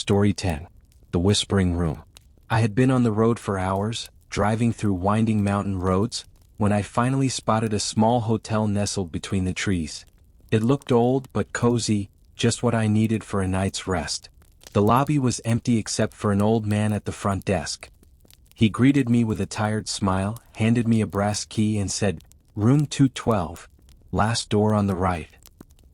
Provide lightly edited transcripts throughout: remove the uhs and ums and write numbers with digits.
Story 10. The Whispering Room. I had been on the road for hours, driving through winding mountain roads, when I finally spotted a small hotel nestled between the trees. It looked old but cozy, just what I needed for a night's rest. The lobby was empty except for an old man at the front desk. He greeted me with a tired smile, handed me a brass key and said, "Room 212, last door on the right."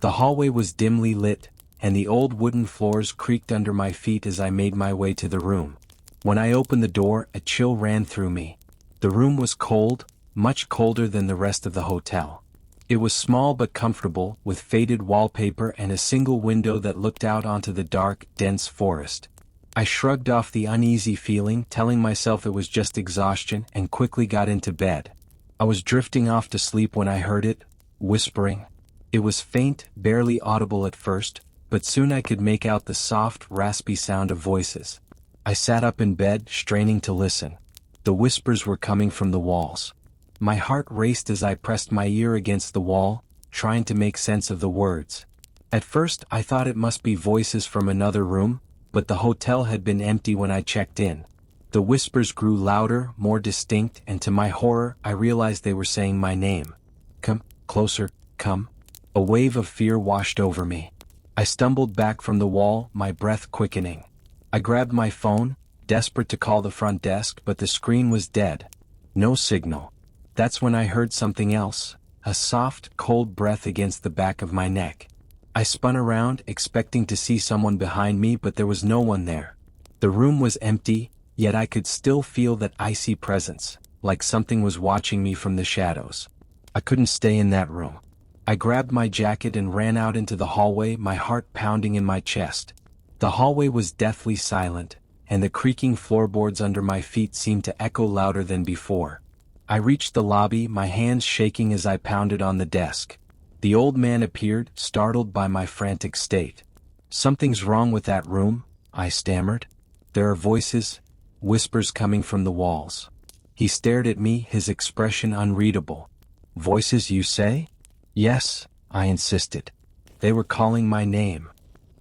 The hallway was dimly lit, and the old wooden floors creaked under my feet as I made my way to the room. When I opened the door, a chill ran through me. The room was cold, much colder than the rest of the hotel. It was small but comfortable, with faded wallpaper and a single window that looked out onto the dark, dense forest. I shrugged off the uneasy feeling, telling myself it was just exhaustion, and quickly got into bed. I was drifting off to sleep when I heard it, whispering. It was faint, barely audible at first, but soon I could make out the soft, raspy sound of voices. I sat up in bed, straining to listen. The whispers were coming from the walls. My heart raced as I pressed my ear against the wall, trying to make sense of the words. At first I thought it must be voices from another room, but the hotel had been empty when I checked in. The whispers grew louder, more distinct, and to my horror I realized they were saying my name. "Come, closer, come." A wave of fear washed over me. I stumbled back from the wall, my breath quickening. I grabbed my phone, desperate to call the front desk, but the screen was dead. No signal. That's when I heard something else, a soft, cold breath against the back of my neck. I spun around, expecting to see someone behind me, but there was no one there. The room was empty, yet I could still feel that icy presence, like something was watching me from the shadows. I couldn't stay in that room. I grabbed my jacket and ran out into the hallway, my heart pounding in my chest. The hallway was deathly silent, and the creaking floorboards under my feet seemed to echo louder than before. I reached the lobby, my hands shaking as I pounded on the desk. The old man appeared, startled by my frantic state. "Something's wrong with that room," I stammered. "There are voices, whispers coming from the walls." He stared at me, his expression unreadable. "Voices, you say?" "Yes," I insisted. "They were calling my name."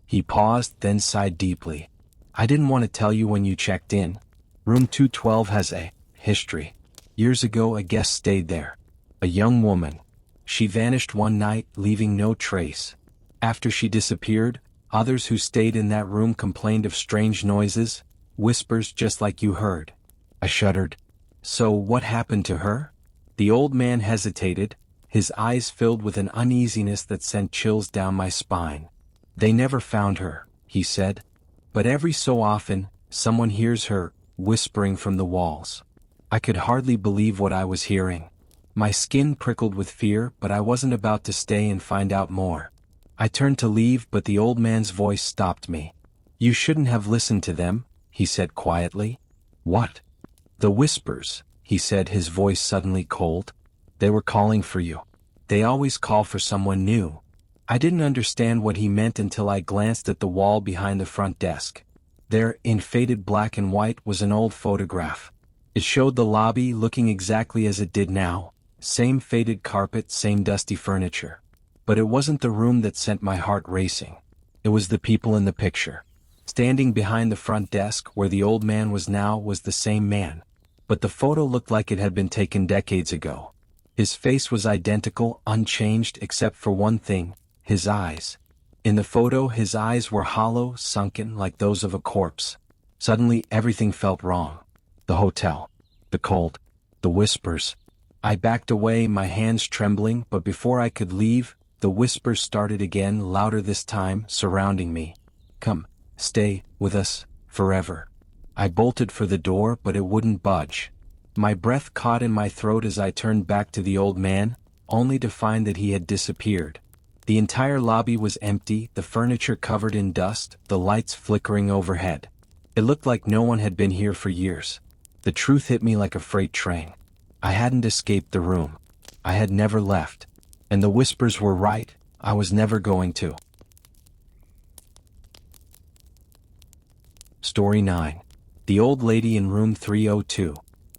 He paused, then sighed deeply. "I didn't want to tell you when you checked in. Room 212 has a history. Years ago a guest stayed there. A young woman. She vanished one night, leaving no trace. After she disappeared, others who stayed in that room complained of strange noises, whispers just like you heard." I shuddered. "So what happened to her?" The old man hesitated, his eyes filled with an uneasiness that sent chills down my spine. "They never found her," he said. "But every so often, someone hears her, whispering from the walls." I could hardly believe what I was hearing. My skin prickled with fear, but I wasn't about to stay and find out more. I turned to leave, but the old man's voice stopped me. "You shouldn't have listened to them," he said quietly. "What?" "The whispers," he said, his voice suddenly cold. "They were calling for you. They always call for someone new." I didn't understand what he meant until I glanced at the wall behind the front desk. There, in faded black and white, was an old photograph. It showed the lobby looking exactly as it did now. Same faded carpet, same dusty furniture. But it wasn't the room that sent my heart racing. It was the people in the picture. Standing behind the front desk, where the old man was now, was the same man. But the photo looked like it had been taken decades ago. His face was identical, unchanged, except for one thing, his eyes. In the photo, his eyes were hollow, sunken, like those of a corpse. Suddenly, everything felt wrong. The hotel. The cold. The whispers. I backed away, my hands trembling, but before I could leave, the whispers started again, louder this time, surrounding me. "Come, stay with us, forever." I bolted for the door, but it wouldn't budge. My breath caught in my throat as I turned back to the old man, only to find that he had disappeared. The entire lobby was empty, the furniture covered in dust, the lights flickering overhead. It looked like no one had been here for years. The truth hit me like a freight train. I hadn't escaped the room. I had never left. And the whispers were right, I was never going to. Story 9. The Old Lady in Room 302.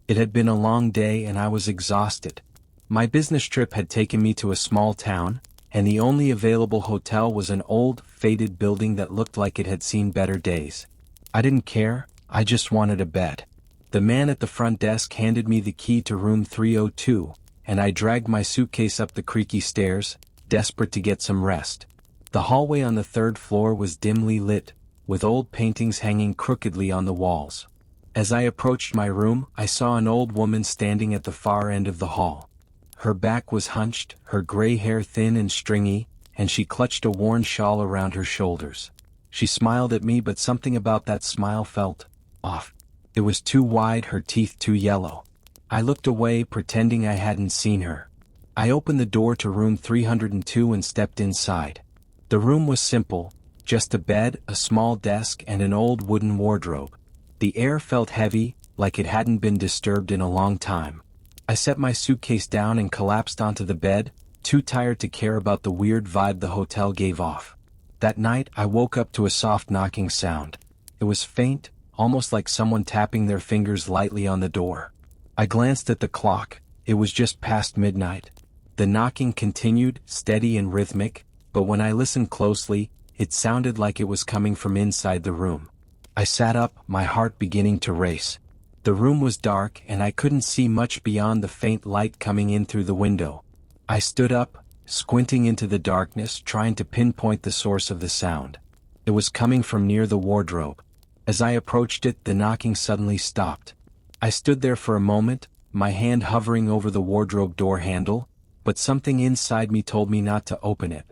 It had been a long day and I was exhausted. My business trip had taken me to a small town, and the only available hotel was an old, faded building that looked like it had seen better days. I didn't care, I just wanted a bed. The man at the front desk handed me the key to room 302, and I dragged my suitcase up the creaky stairs, desperate to get some rest. The hallway on the third floor was dimly lit, with old paintings hanging crookedly on the walls. As I approached my room, I saw an old woman standing at the far end of the hall. Her back was hunched, her gray hair thin and stringy, and she clutched a worn shawl around her shoulders. She smiled at me, but something about that smile felt off. It was too wide, her teeth too yellow. I looked away, pretending I hadn't seen her. I opened the door to room 302 and stepped inside. The room was simple, just a bed, a small desk, and an old wooden wardrobe. The air felt heavy, like it hadn't been disturbed in a long time. I set my suitcase down and collapsed onto the bed, too tired to care about the weird vibe the hotel gave off. That night, I woke up to a soft knocking sound. It was faint, almost like someone tapping their fingers lightly on the door. I glanced at the clock. It was just past midnight. The knocking continued, steady and rhythmic, but when I listened closely, it sounded like it was coming from inside the room. I sat up, my heart beginning to race. The room was dark and I couldn't see much beyond the faint light coming in through the window. I stood up, squinting into the darkness, trying to pinpoint the source of the sound. It was coming from near the wardrobe. As I approached it, the knocking suddenly stopped. I stood there for a moment, my hand hovering over the wardrobe door handle, but something inside me told me not to open it.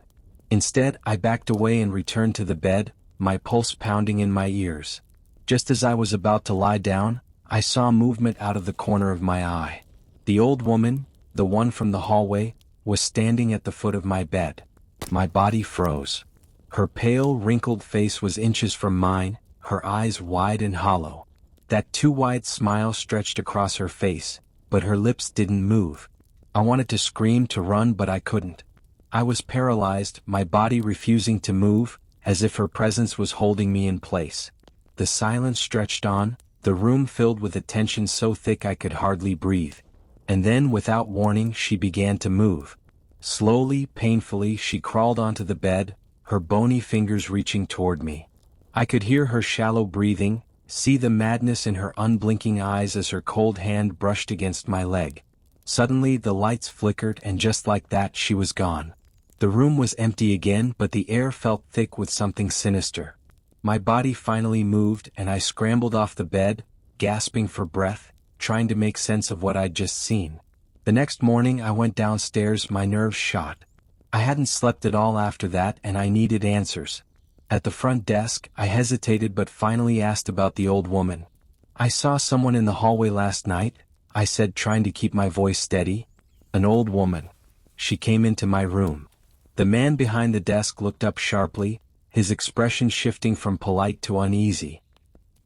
Instead, I backed away and returned to the bed, my pulse pounding in my ears. Just as I was about to lie down, I saw movement out of the corner of my eye. The old woman, the one from the hallway, was standing at the foot of my bed. My body froze. Her pale, wrinkled face was inches from mine, her eyes wide and hollow. That too wide smile stretched across her face, but her lips didn't move. I wanted to scream, to run, but I couldn't. I was paralyzed, my body refusing to move, as if her presence was holding me in place. The silence stretched on, the room filled with a tension so thick I could hardly breathe. And then, without warning, she began to move. Slowly, painfully, she crawled onto the bed, her bony fingers reaching toward me. I could hear her shallow breathing, see the madness in her unblinking eyes as her cold hand brushed against my leg. Suddenly the lights flickered and just like that she was gone. The room was empty again, but the air felt thick with something sinister. My body finally moved and I scrambled off the bed, gasping for breath, trying to make sense of what I'd just seen. The next morning I went downstairs, my nerves shot. I hadn't slept at all after that and I needed answers. At the front desk, I hesitated but finally asked about the old woman. "I saw someone in the hallway last night," I said, trying to keep my voice steady. "An old woman. She came into my room." The man behind the desk looked up sharply, his expression shifting from polite to uneasy.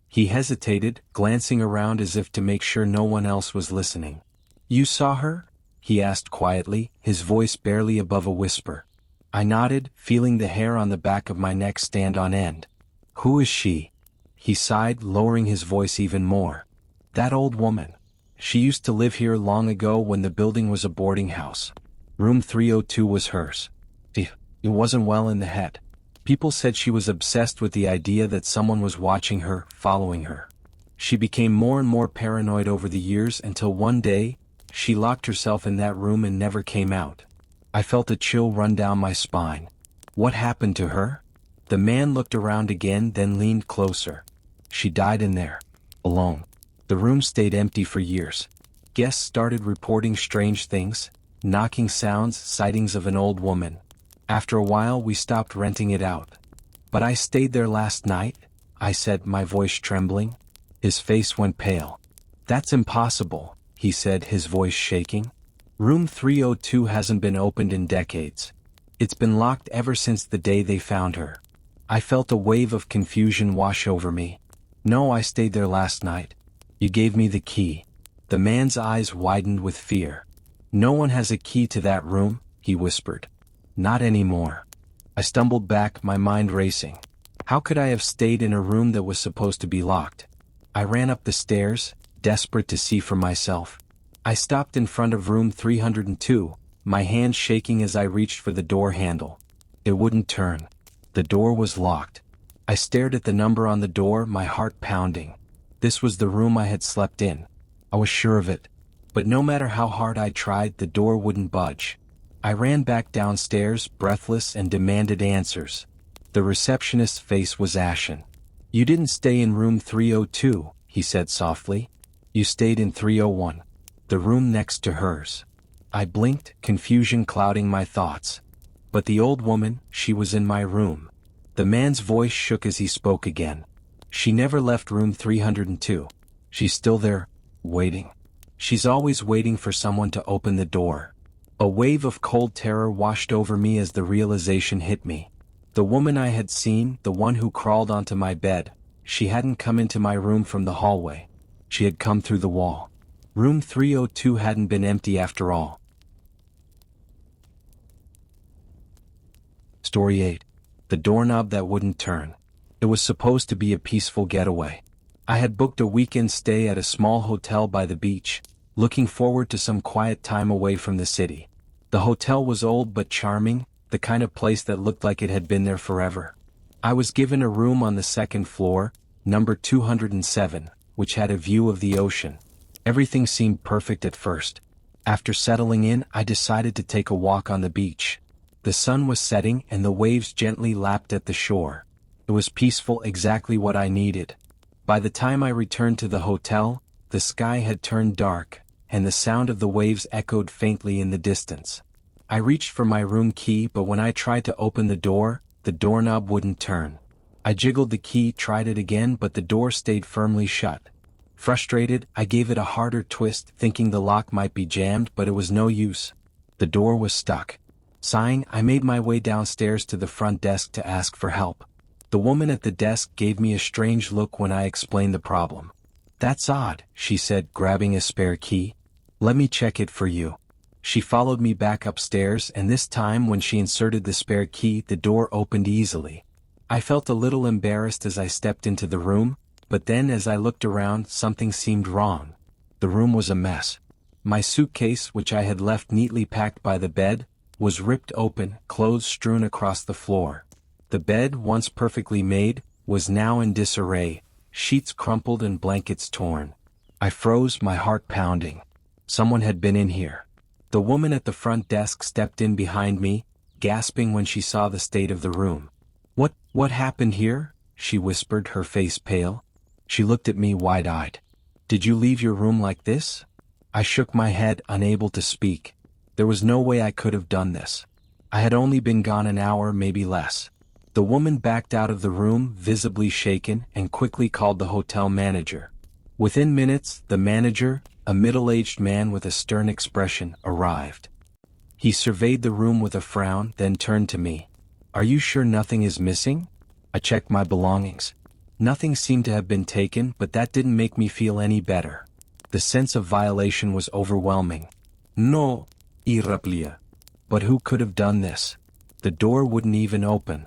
He hesitated, glancing around as if to make sure no one else was listening. "You saw her?" he asked quietly, his voice barely above a whisper. I nodded, feeling the hair on the back of my neck stand on end. "Who is she?" He sighed, lowering his voice even more. "That old woman. She used to live here long ago when the building was a boarding house. Room 302 was hers. It wasn't well in the head. People said she was obsessed with the idea that someone was watching her, following her. She became more and more paranoid over the years until one day, she locked herself in that room and never came out." I felt a chill run down my spine. "What happened to her?" The man looked around again, then leaned closer. "She died in there. Alone. The room stayed empty for years. Guests started reporting strange things, knocking sounds, sightings of an old woman. After a while we stopped renting it out. But I stayed there last night," I said, my voice trembling. His face went pale. "That's impossible," he said, his voice shaking. "Room 302 hasn't been opened in decades. It's been locked ever since the day they found her." I felt a wave of confusion wash over me. "No, I stayed there last night. You gave me the key." The man's eyes widened with fear. "No one has a key to that room," he whispered. "Not anymore." I stumbled back, my mind racing. How could I have stayed in a room that was supposed to be locked? I ran up the stairs, desperate to see for myself. I stopped in front of room 302, my hand shaking as I reached for the door handle. It wouldn't turn. The door was locked. I stared at the number on the door, my heart pounding. This was the room I had slept in. I was sure of it. But no matter how hard I tried, the door wouldn't budge. I ran back downstairs, breathless, and demanded answers. The receptionist's face was ashen. "You didn't stay in room 302, he said softly. "You stayed in 301. The room next to hers." I blinked, confusion clouding my thoughts. But the old woman, she was in my room. The man's voice shook as he spoke again. "She never left room 302. She's still there, waiting. She's always waiting for someone to open the door." A wave of cold terror washed over me as the realization hit me. The woman I had seen, the one who crawled onto my bed, she hadn't come into my room from the hallway. She had come through the wall. Room 302 hadn't been empty after all. Story 8. The doorknob that wouldn't turn. It was supposed to be a peaceful getaway. I had booked a weekend stay at a small hotel by the beach, looking forward to some quiet time away from the city. The hotel was old but charming, the kind of place that looked like it had been there forever. I was given a room on the second floor, number 207, which had a view of the ocean. Everything seemed perfect at first. After settling in, I decided to take a walk on the beach. The sun was setting and the waves gently lapped at the shore. It was peaceful, exactly what I needed. By the time I returned to the hotel, the sky had turned dark, and the sound of the waves echoed faintly in the distance. I reached for my room key, but when I tried to open the doorknob wouldn't turn. I jiggled the key, tried it again, but the door stayed firmly shut. Frustrated, I gave it a harder twist, thinking the lock might be jammed, but it was no use. The door was stuck. Sighing, I made my way downstairs to the front desk to ask for help. The woman at the desk gave me a strange look when I explained the problem. "That's odd," she said, grabbing a spare key. "Let me check it for you." She followed me back upstairs, and this time when she inserted the spare key, the door opened easily. I felt a little embarrassed as I stepped into the room, but then as I looked around, something seemed wrong. The room was a mess. My suitcase, which I had left neatly packed by the bed, was ripped open, clothes strewn across the floor. The bed, once perfectly made, was now in disarray, sheets crumpled and blankets torn. I froze, my heart pounding. Someone had been in here. The woman at the front desk stepped in behind me, gasping when she saw the state of the room. What happened here?" she whispered, her face pale. She looked at me wide-eyed. "Did you leave your room like this?" I shook my head, unable to speak. There was no way I could have done this. I had only been gone an hour, maybe less. The woman backed out of the room, visibly shaken, and quickly called the hotel manager. Within minutes, the manager, a middle-aged man with a stern expression, arrived. He surveyed the room with a frown, then turned to me. "Are you sure nothing is missing?" I checked my belongings. Nothing seemed to have been taken, but that didn't make me feel any better. The sense of violation was overwhelming. "No, irreplia. But who could have done this? The door wouldn't even open."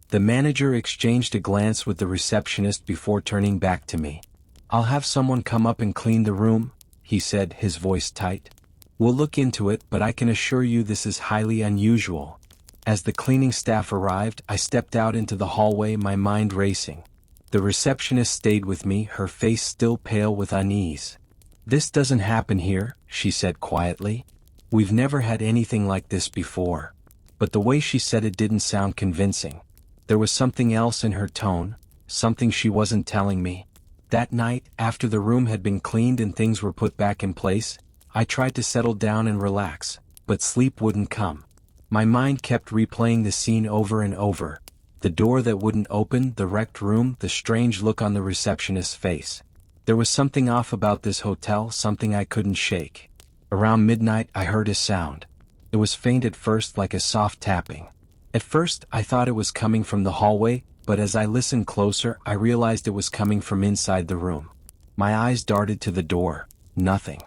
The manager exchanged a glance with the receptionist before turning back to me. "I'll have someone come up and clean the room," he said, his voice tight. "We'll look into it, but I can assure you this is highly unusual." As the cleaning staff arrived, I stepped out into the hallway, my mind racing. The receptionist stayed with me, her face still pale with unease. "This doesn't happen here," she said quietly. "We've never had anything like this before." But the way she said it didn't sound convincing. There was something else in her tone, something she wasn't telling me. That night, after the room had been cleaned and things were put back in place, I tried to settle down and relax, but sleep wouldn't come. My mind kept replaying the scene over and over. The door that wouldn't open, the wrecked room, the strange look on the receptionist's face. There was something off about this hotel, something I couldn't shake. Around midnight, I heard a sound. It was faint at first, like a soft tapping. At first, I thought it was coming from the hallway, but as I listened closer, I realized it was coming from inside the room. My eyes darted to the door. Nothing.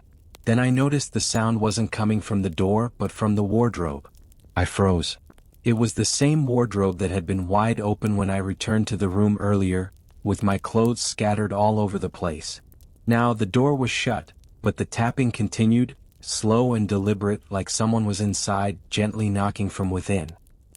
Then I noticed the sound wasn't coming from the door, but from the wardrobe. I froze. It was the same wardrobe that had been wide open when I returned to the room earlier, with my clothes scattered all over the place. Now the door was shut, but the tapping continued, slow and deliberate, like someone was inside, gently knocking from within.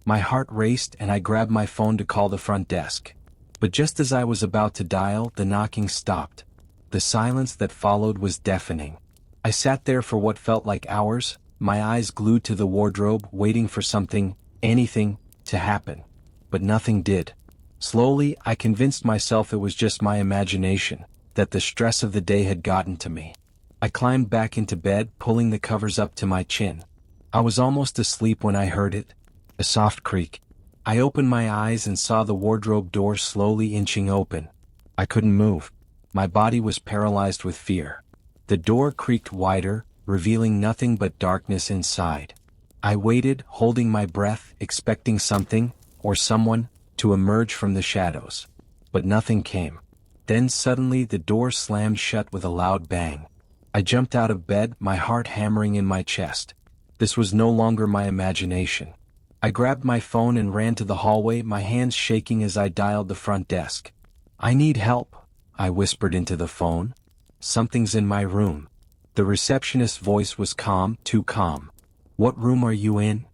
My heart raced and I grabbed my phone to call the front desk. But just as I was about to dial, the knocking stopped. The silence that followed was deafening. I sat there for what felt like hours, my eyes glued to the wardrobe, waiting for something, anything, to happen. But nothing did. Slowly, I convinced myself it was just my imagination, that the stress of the day had gotten to me. I climbed back into bed, pulling the covers up to my chin. I was almost asleep when I heard it. A soft creak. I opened my eyes and saw the wardrobe door slowly inching open. I couldn't move. My body was paralyzed with fear. The door creaked wider, revealing nothing but darkness inside. I waited, holding my breath, expecting something, or someone, to emerge from the shadows. But nothing came. Then suddenly the door slammed shut with a loud bang. I jumped out of bed, my heart hammering in my chest. This was no longer my imagination. I grabbed my phone and ran to the hallway, my hands shaking as I dialed the front desk. "I need help," I whispered into the phone. "Something's in my room." The receptionist's voice was calm, too calm. "What room are you in?"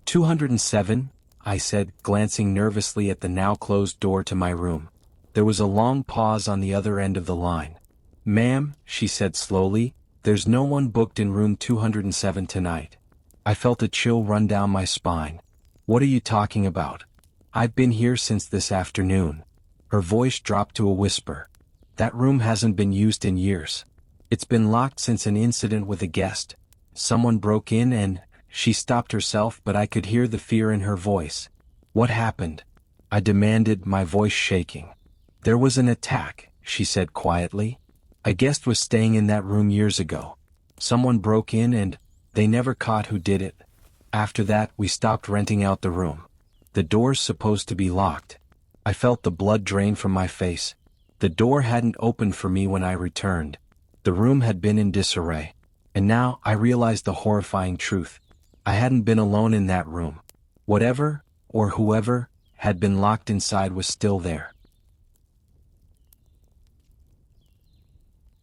207, I said, glancing nervously at the now closed door to my room. There was a long pause on the other end of the line. "Ma'am," she said slowly, "there's no one booked in room 207 tonight." I felt a chill run down my spine. "What are you talking about? I've been here since this afternoon." Her voice dropped to a whisper. "That room hasn't been used in years. It's been locked since an incident with a guest. Someone broke in and..." She stopped herself, but I could hear the fear in her voice. "What happened?" I demanded, my voice shaking. "There was an attack," she said quietly. "A guest was staying in that room years ago. Someone broke in and they never caught who did it. After that, we stopped renting out the room. The door's supposed to be locked." I felt the blood drain from my face. The door hadn't opened for me when I returned. The room had been in disarray. And now I realized the horrifying truth. I hadn't been alone in that room. Whatever, or whoever, had been locked inside was still there.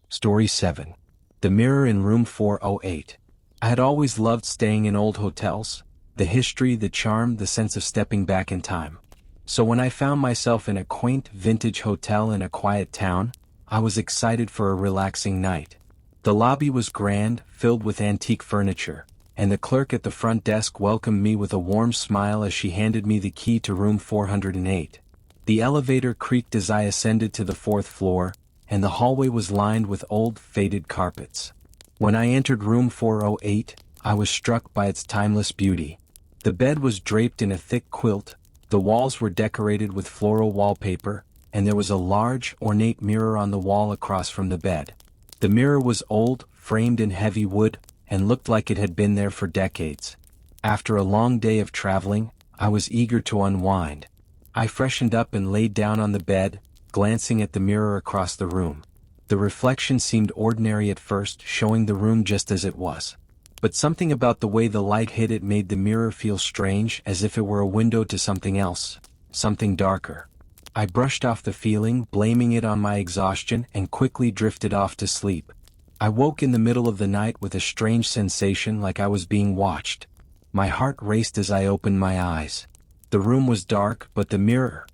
Story 7. The Mirror in Room 408. I had always loved staying in old hotels. The history, the charm, the sense of stepping back in time. So when I found myself in a quaint vintage hotel in a quiet town, I was excited for a relaxing night. The lobby was grand, filled with antique furniture, and the clerk at the front desk welcomed me with a warm smile as she handed me the key to room 408. The elevator creaked as I ascended to the 4th floor, and the hallway was lined with old, faded carpets. When I entered room 408, I was struck by its timeless beauty. The bed was draped in a thick quilt, the walls were decorated with floral wallpaper, and there was a large, ornate mirror on the wall across from the bed. The mirror was old, framed in heavy wood, and looked like it had been there for decades. After a long day of traveling, I was eager to unwind. I freshened up and laid down on the bed, glancing at the mirror across the room. The reflection seemed ordinary at first, showing the room just as it was. But something about the way the light hit it made the mirror feel strange, as if it were a window to something else, something darker. I brushed off the feeling, blaming it on my exhaustion, and quickly drifted off to sleep. I woke in the middle of the night with a strange sensation like I was being watched. My heart raced as I opened my eyes. The room was dark, but the mirror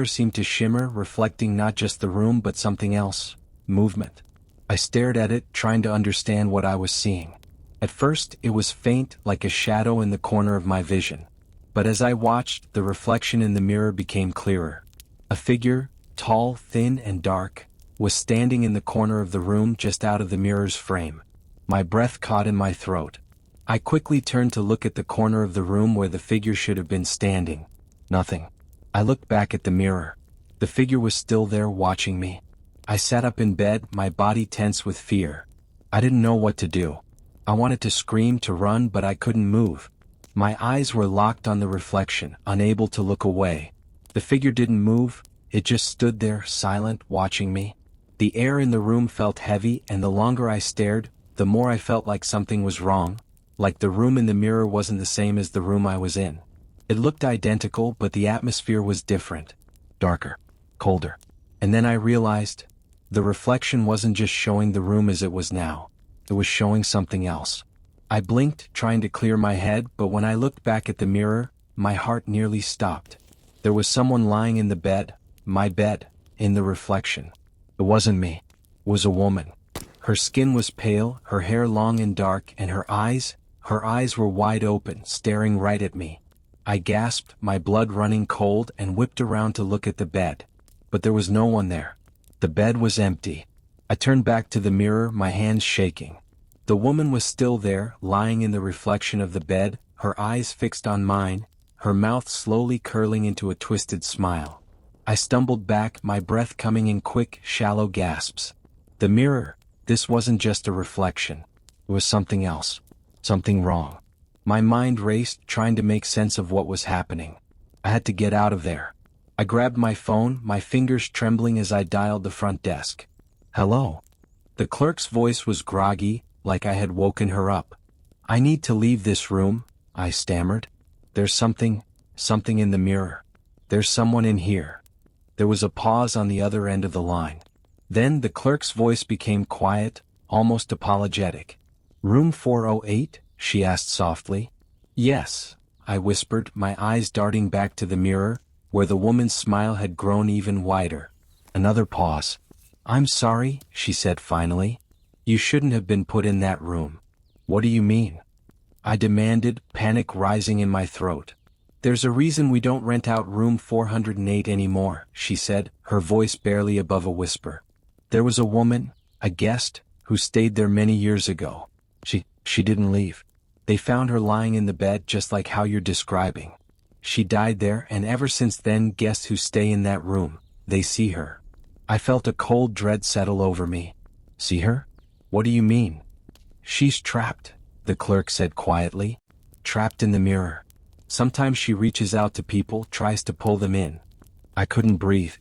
seemed to shimmer, reflecting not just the room but something else, movement. I stared at it, trying to understand what I was seeing. At first, it was faint, like a shadow in the corner of my vision. But as I watched, the reflection in the mirror became clearer. A figure, tall, thin, and dark, was standing in the corner of the room just out of the mirror's frame. My breath caught in my throat. I quickly turned to look at the corner of the room where the figure should have been standing. Nothing. I looked back at the mirror. The figure was still there, watching me. I sat up in bed, my body tense with fear. I didn't know what to do. I wanted to scream, to run, but I couldn't move. My eyes were locked on the reflection, unable to look away. The figure didn't move, it just stood there, silent, watching me. The air in the room felt heavy, and the longer I stared, the more I felt like something was wrong, like the room in the mirror wasn't the same as the room I was in. It looked identical, but the atmosphere was different. Darker. Colder. And then I realized, the reflection wasn't just showing the room as it was now. It was showing something else. I blinked, trying to clear my head, but when I looked back at the mirror, my heart nearly stopped. There was someone lying in the bed, my bed, in the reflection. It wasn't me. It was a woman. Her skin was pale, her hair long and dark, and her eyes were wide open, staring right at me. I gasped, my blood running cold, and whipped around to look at the bed. But there was no one there. The bed was empty. I turned back to the mirror, my hands shaking. The woman was still there, lying in the reflection of the bed, her eyes fixed on mine, her mouth slowly curling into a twisted smile. I stumbled back, my breath coming in quick, shallow gasps. The mirror, this wasn't just a reflection. It was something else. Something wrong. My mind raced, trying to make sense of what was happening. I had to get out of there. I grabbed my phone, my fingers trembling as I dialed the front desk. "Hello?" The clerk's voice was groggy, like I had woken her up. "I need to leave this room," I stammered. "There's something in the mirror. There's someone in here." There was a pause on the other end of the line. Then the clerk's voice became quiet, almost apologetic. "Room 408? She asked softly. "Yes," I whispered, my eyes darting back to the mirror, where the woman's smile had grown even wider. Another pause. "I'm sorry," she said finally. "You shouldn't have been put in that room." "What do you mean?" I demanded, panic rising in my throat. "There's a reason we don't rent out room 408 anymore," she said, her voice barely above a whisper. "There was a woman, a guest, who stayed there many years ago. She didn't leave. They found her lying in the bed just like how you're describing. She died there, and ever since then guests who stay in that room, they see her." I felt a cold dread settle over me. "See her? What do you mean?" "She's trapped," the clerk said quietly. "Trapped in the mirror. Sometimes she reaches out to people, tries to pull them in." I couldn't breathe.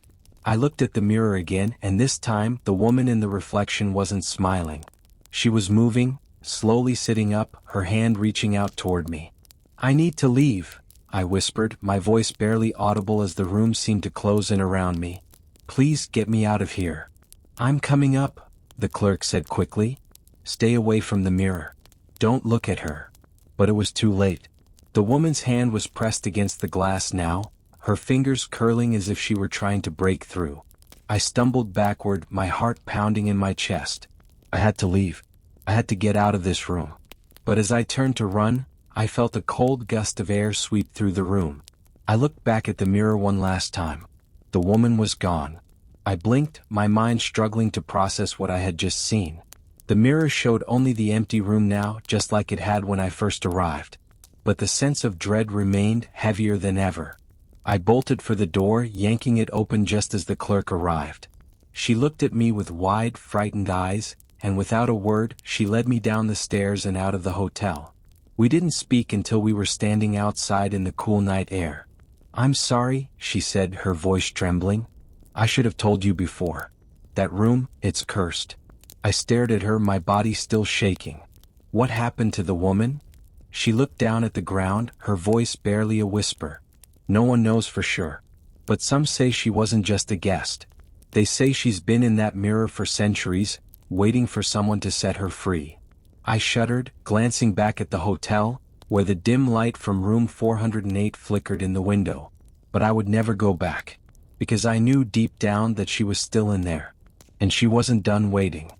I looked at the mirror again, and this time the woman in the reflection wasn't smiling. She was moving, slowly sitting up, her hand reaching out toward me. "I need to leave," I whispered, my voice barely audible as the room seemed to close in around me. "Please get me out of here." "I'm coming up," the clerk said quickly. "Stay away from the mirror. Don't look at her." But it was too late. The woman's hand was pressed against the glass now, her fingers curling as if she were trying to break through. I stumbled backward, my heart pounding in my chest. I had to leave. I had to get out of this room. But as I turned to run, I felt a cold gust of air sweep through the room. I looked back at the mirror one last time. The woman was gone. I blinked, my mind struggling to process what I had just seen. The mirror showed only the empty room now, just like it had when I first arrived. But the sense of dread remained, heavier than ever. I bolted for the door, yanking it open just as the clerk arrived. She looked at me with wide, frightened eyes, and without a word, she led me down the stairs and out of the hotel. We didn't speak until we were standing outside in the cool night air. "I'm sorry," she said, her voice trembling. "I should have told you before. That room, it's cursed." I stared at her, my body still shaking. "What happened to the woman?" She looked down at the ground, her voice barely a whisper. "No one knows for sure. But some say she wasn't just a guest. They say she's been in that mirror for centuries, waiting for someone to set her free." I shuddered, glancing back at the hotel, where the dim light from room 408 flickered in the window. But I would never go back. Because I knew deep down that she was still in there. And she wasn't done waiting.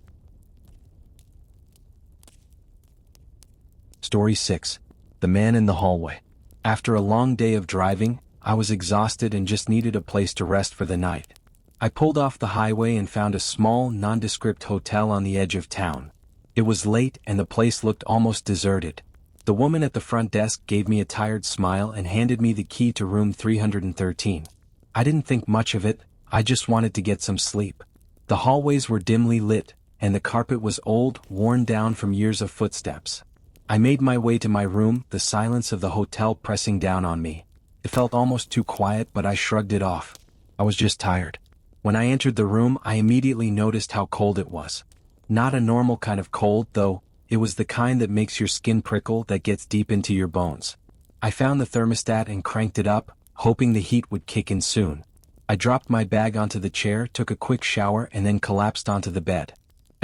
Story 6. The Man in the Hallway. After a long day of driving, I was exhausted and just needed a place to rest for the night. I pulled off the highway and found a small, nondescript hotel on the edge of town. It was late and the place looked almost deserted. The woman at the front desk gave me a tired smile and handed me the key to room 313. I didn't think much of it, I just wanted to get some sleep. The hallways were dimly lit, and the carpet was old, worn down from years of footsteps. I made my way to my room, the silence of the hotel pressing down on me. It felt almost too quiet, but I shrugged it off. I was just tired. When I entered the room, I immediately noticed how cold it was. Not a normal kind of cold, though. It was the kind that makes your skin prickle, that gets deep into your bones. I found the thermostat and cranked it up, hoping the heat would kick in soon. I dropped my bag onto the chair, took a quick shower, and then collapsed onto the bed.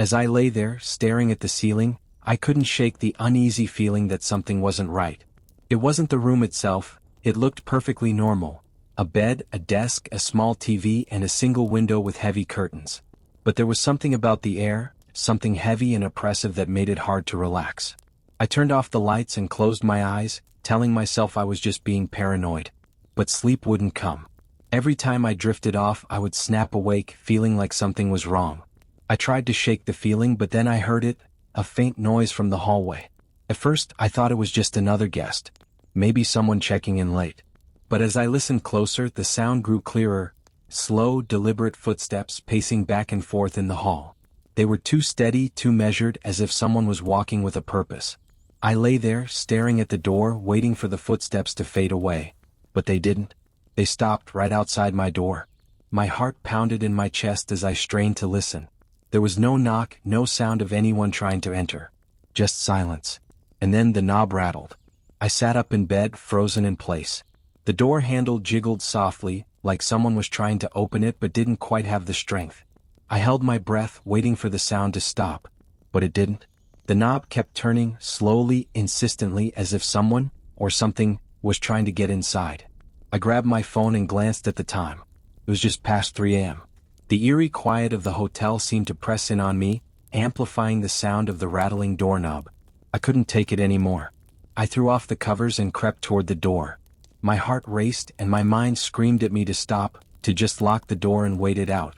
As I lay there, staring at the ceiling, I couldn't shake the uneasy feeling that something wasn't right. It wasn't the room itself, it looked perfectly normal. A bed, a desk, a small TV, and a single window with heavy curtains. But there was something about the air, something heavy and oppressive that made it hard to relax. I turned off the lights and closed my eyes, telling myself I was just being paranoid. But sleep wouldn't come. Every time I drifted off, I would snap awake, feeling like something was wrong. I tried to shake the feeling, but then I heard it, a faint noise from the hallway. At first, I thought it was just another guest. Maybe someone checking in late. But as I listened closer, the sound grew clearer, slow, deliberate footsteps pacing back and forth in the hall. They were too steady, too measured, as if someone was walking with a purpose. I lay there, staring at the door, waiting for the footsteps to fade away. But they didn't. They stopped right outside my door. My heart pounded in my chest as I strained to listen. There was no knock, no sound of anyone trying to enter. Just silence. And then the knob rattled. I sat up in bed, frozen in place. The door handle jiggled softly, like someone was trying to open it but didn't quite have the strength. I held my breath, waiting for the sound to stop. But it didn't. The knob kept turning, slowly, insistently, as if someone, or something, was trying to get inside. I grabbed my phone and glanced at the time. It was just past 3 a.m. The eerie quiet of the hotel seemed to press in on me, amplifying the sound of the rattling doorknob. I couldn't take it anymore. I threw off the covers and crept toward the door. My heart raced and my mind screamed at me to stop, to just lock the door and wait it out.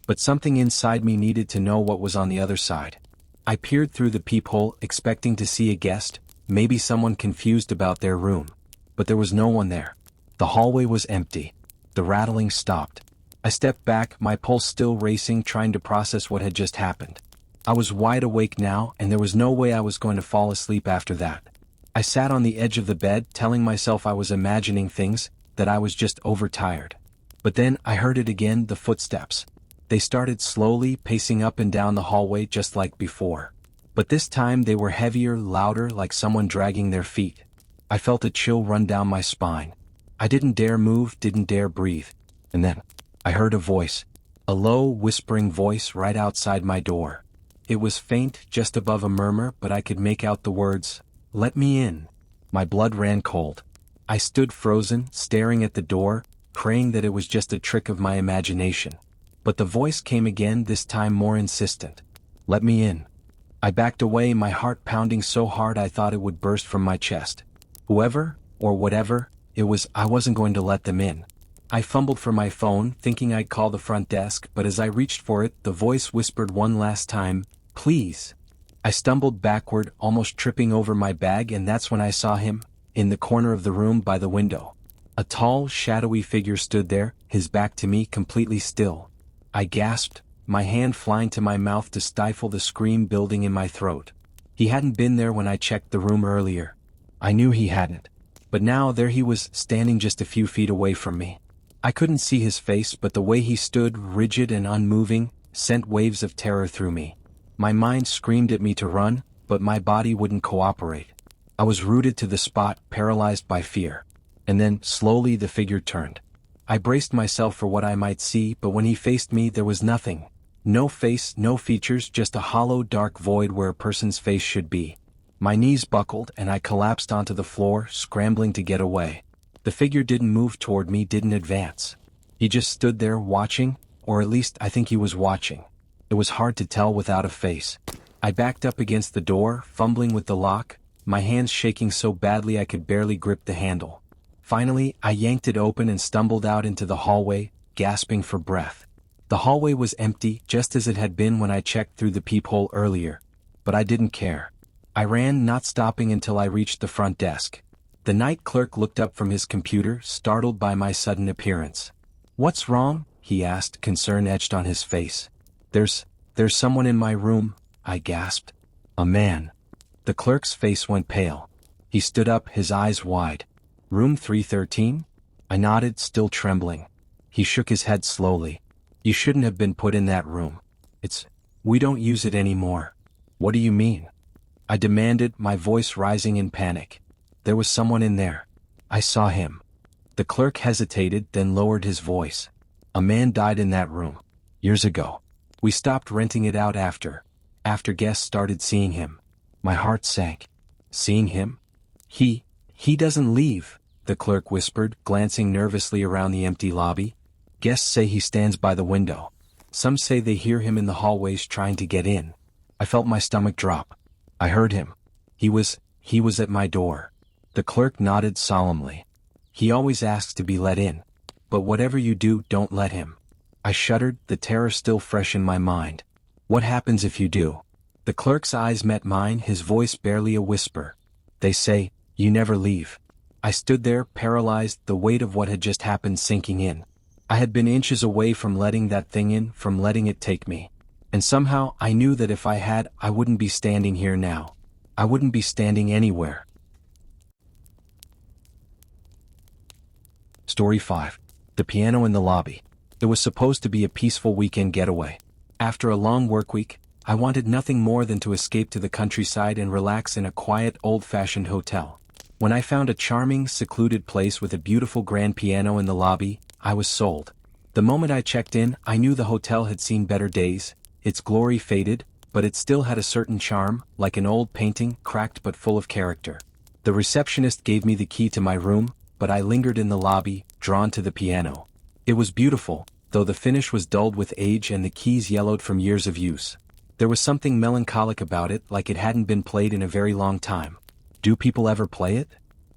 But something inside me needed to know what was on the other side. I peered through the peephole, expecting to see a guest, maybe someone confused about their room. But there was no one there. The hallway was empty. The rattling stopped. I stepped back, my pulse still racing, trying to process what had just happened. I was wide awake now, and there was no way I was going to fall asleep after that. I sat on the edge of the bed, telling myself I was imagining things, that I was just overtired. But then I heard it again, the footsteps. They started slowly, pacing up and down the hallway just like before. But this time they were heavier, louder, like someone dragging their feet. I felt a chill run down my spine. I didn't dare move, didn't dare breathe. And then, I heard a voice. A low, whispering voice right outside my door. It was faint, just above a murmur, but I could make out the words, "Let me in." My blood ran cold. I stood frozen, staring at the door, praying that it was just a trick of my imagination. But the voice came again, this time more insistent. "Let me in." I backed away, my heart pounding so hard I thought it would burst from my chest. Whoever, or whatever, it was, I wasn't going to let them in. I fumbled for my phone, thinking I'd call the front desk, but as I reached for it, the voice whispered one last time, "Please." I stumbled backward, almost tripping over my bag, and that's when I saw him, in the corner of the room by the window. A tall, shadowy figure stood there, his back to me, completely still. I gasped, my hand flying to my mouth to stifle the scream building in my throat. He hadn't been there when I checked the room earlier. I knew he hadn't. But now there he was, standing just a few feet away from me. I couldn't see his face, but the way he stood, rigid and unmoving, sent waves of terror through me. My mind screamed at me to run, but my body wouldn't cooperate. I was rooted to the spot, paralyzed by fear. And then, slowly, the figure turned. I braced myself for what I might see, but when he faced me, there was nothing. No face, no features, just a hollow, dark void where a person's face should be. My knees buckled, and I collapsed onto the floor, scrambling to get away. The figure didn't move toward me, didn't advance. He just stood there, watching, or at least I think he was watching. It was hard to tell without a face. I backed up against the door, fumbling with the lock, my hands shaking so badly I could barely grip the handle. Finally, I yanked it open and stumbled out into the hallway, gasping for breath. The hallway was empty, just as it had been when I checked through the peephole earlier. But I didn't care. I ran, not stopping until I reached the front desk. The night clerk looked up from his computer, startled by my sudden appearance. "What's wrong?" he asked, concern etched on his face. There's someone in my room," I gasped. "A man." The clerk's face went pale. He stood up, his eyes wide. "Room 313? I nodded, still trembling. He shook his head slowly. "You shouldn't have been put in that room. We don't use it anymore." "What do you mean?" I demanded, my voice rising in panic. "There was someone in there. I saw him." The clerk hesitated, then lowered his voice. "A man died in that room. Years ago. We stopped renting it out after guests started seeing him." My heart sank. "Seeing him? He doesn't leave." the clerk whispered, glancing nervously around the empty lobby. Guests say he stands by the window. Some say they hear him in the hallways trying to get in. I felt my stomach drop. I heard him. He was at my door. The clerk nodded solemnly. He always asks to be let in. But whatever you do, don't let him. I shuddered, the terror still fresh in my mind. What happens if you do? The clerk's eyes met mine, his voice barely a whisper. They say, you never leave. I stood there, paralyzed, the weight of what had just happened sinking in. I had been inches away from letting that thing in, from letting it take me. And somehow, I knew that if I had, I wouldn't be standing here now. I wouldn't be standing anywhere. Story 5. The piano in the lobby. It was supposed to be a peaceful weekend getaway. After a long work week, I wanted nothing more than to escape to the countryside and relax in a quiet, old-fashioned hotel. When I found a charming, secluded place with a beautiful grand piano in the lobby, I was sold. The moment I checked in, I knew the hotel had seen better days. Its glory faded, but it still had a certain charm, like an old painting, cracked but full of character. The receptionist gave me the key to my room, but I lingered in the lobby, drawn to the piano. It was beautiful, though the finish was dulled with age and the keys yellowed from years of use. There was something melancholic about it, like it hadn't been played in a very long time. Do people ever play it?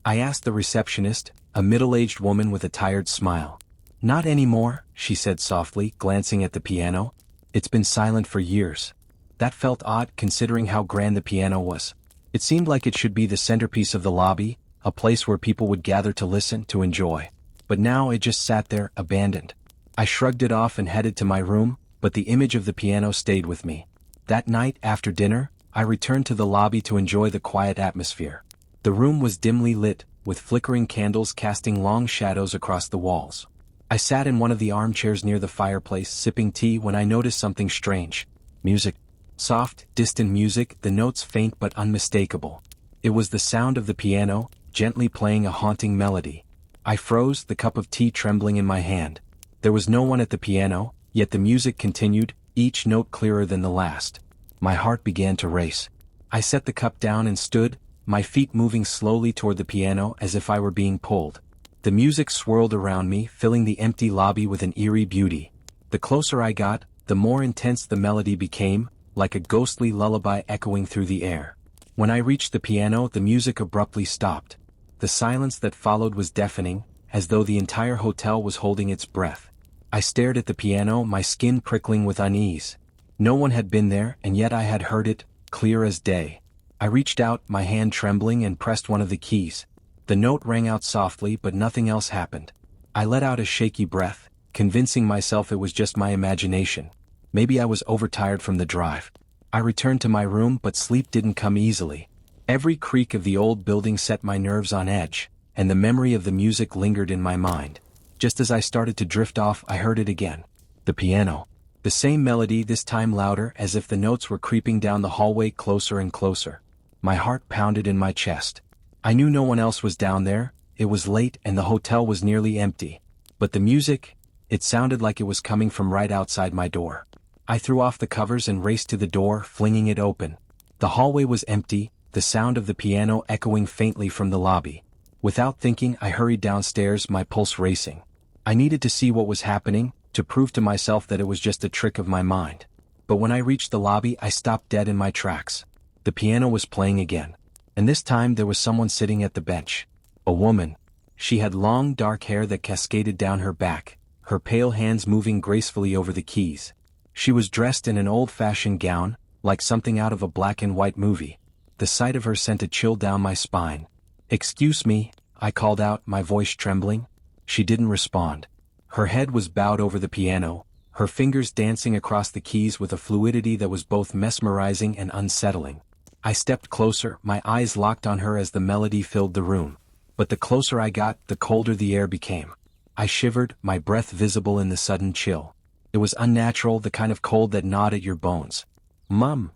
I asked the receptionist, a middle-aged woman with a tired smile. Not anymore, she said softly, glancing at the piano. It's been silent for years. That felt odd, considering how grand the piano was. It seemed like it should be the centerpiece of the lobby, a place where people would gather to listen, to enjoy. But now it just sat there, abandoned. I shrugged it off and headed to my room, but the image of the piano stayed with me. That night, after dinner, I returned to the lobby to enjoy the quiet atmosphere. The room was dimly lit, with flickering candles casting long shadows across the walls. I sat in one of the armchairs near the fireplace, sipping tea, when I noticed something strange. Music. Soft, distant music, the notes faint but unmistakable. It was the sound of the piano, gently playing a haunting melody. I froze, the cup of tea trembling in my hand. There was no one at the piano, yet the music continued, each note clearer than the last. My heart began to race. I set the cup down and stood, my feet moving slowly toward the piano as if I were being pulled. The music swirled around me, filling the empty lobby with an eerie beauty. The closer I got, the more intense the melody became, like a ghostly lullaby echoing through the air. When I reached the piano, the music abruptly stopped. The silence that followed was deafening, as though the entire hotel was holding its breath. I stared at the piano, my skin prickling with unease. No one had been there, and yet I had heard it, clear as day. I reached out, my hand trembling, and pressed one of the keys. The note rang out softly, but nothing else happened. I let out a shaky breath, convincing myself it was just my imagination. Maybe I was overtired from the drive. I returned to my room, but sleep didn't come easily. Every creak of the old building set my nerves on edge, and the memory of the music lingered in my mind. Just as I started to drift off, I heard it again. The piano. The same melody, this time louder, as if the notes were creeping down the hallway closer and closer. My heart pounded in my chest. I knew no one else was down there, it was late and the hotel was nearly empty. But the music, it sounded like it was coming from right outside my door. I threw off the covers and raced to the door, flinging it open. The hallway was empty, the sound of the piano echoing faintly from the lobby. Without thinking, I hurried downstairs, my pulse racing. I needed to see what was happening, to prove to myself that it was just a trick of my mind. But when I reached the lobby, I stopped dead in my tracks. The piano was playing again. And this time there was someone sitting at the bench. A woman. She had long dark hair that cascaded down her back, her pale hands moving gracefully over the keys. She was dressed in an old-fashioned gown, like something out of a black-and-white movie. The sight of her sent a chill down my spine. "Excuse me," I called out, my voice trembling. She didn't respond. Her head was bowed over the piano, her fingers dancing across the keys with a fluidity that was both mesmerizing and unsettling. I stepped closer, my eyes locked on her as the melody filled the room. But the closer I got, the colder the air became. I shivered, my breath visible in the sudden chill. It was unnatural, the kind of cold that gnawed at your bones. "Mum!"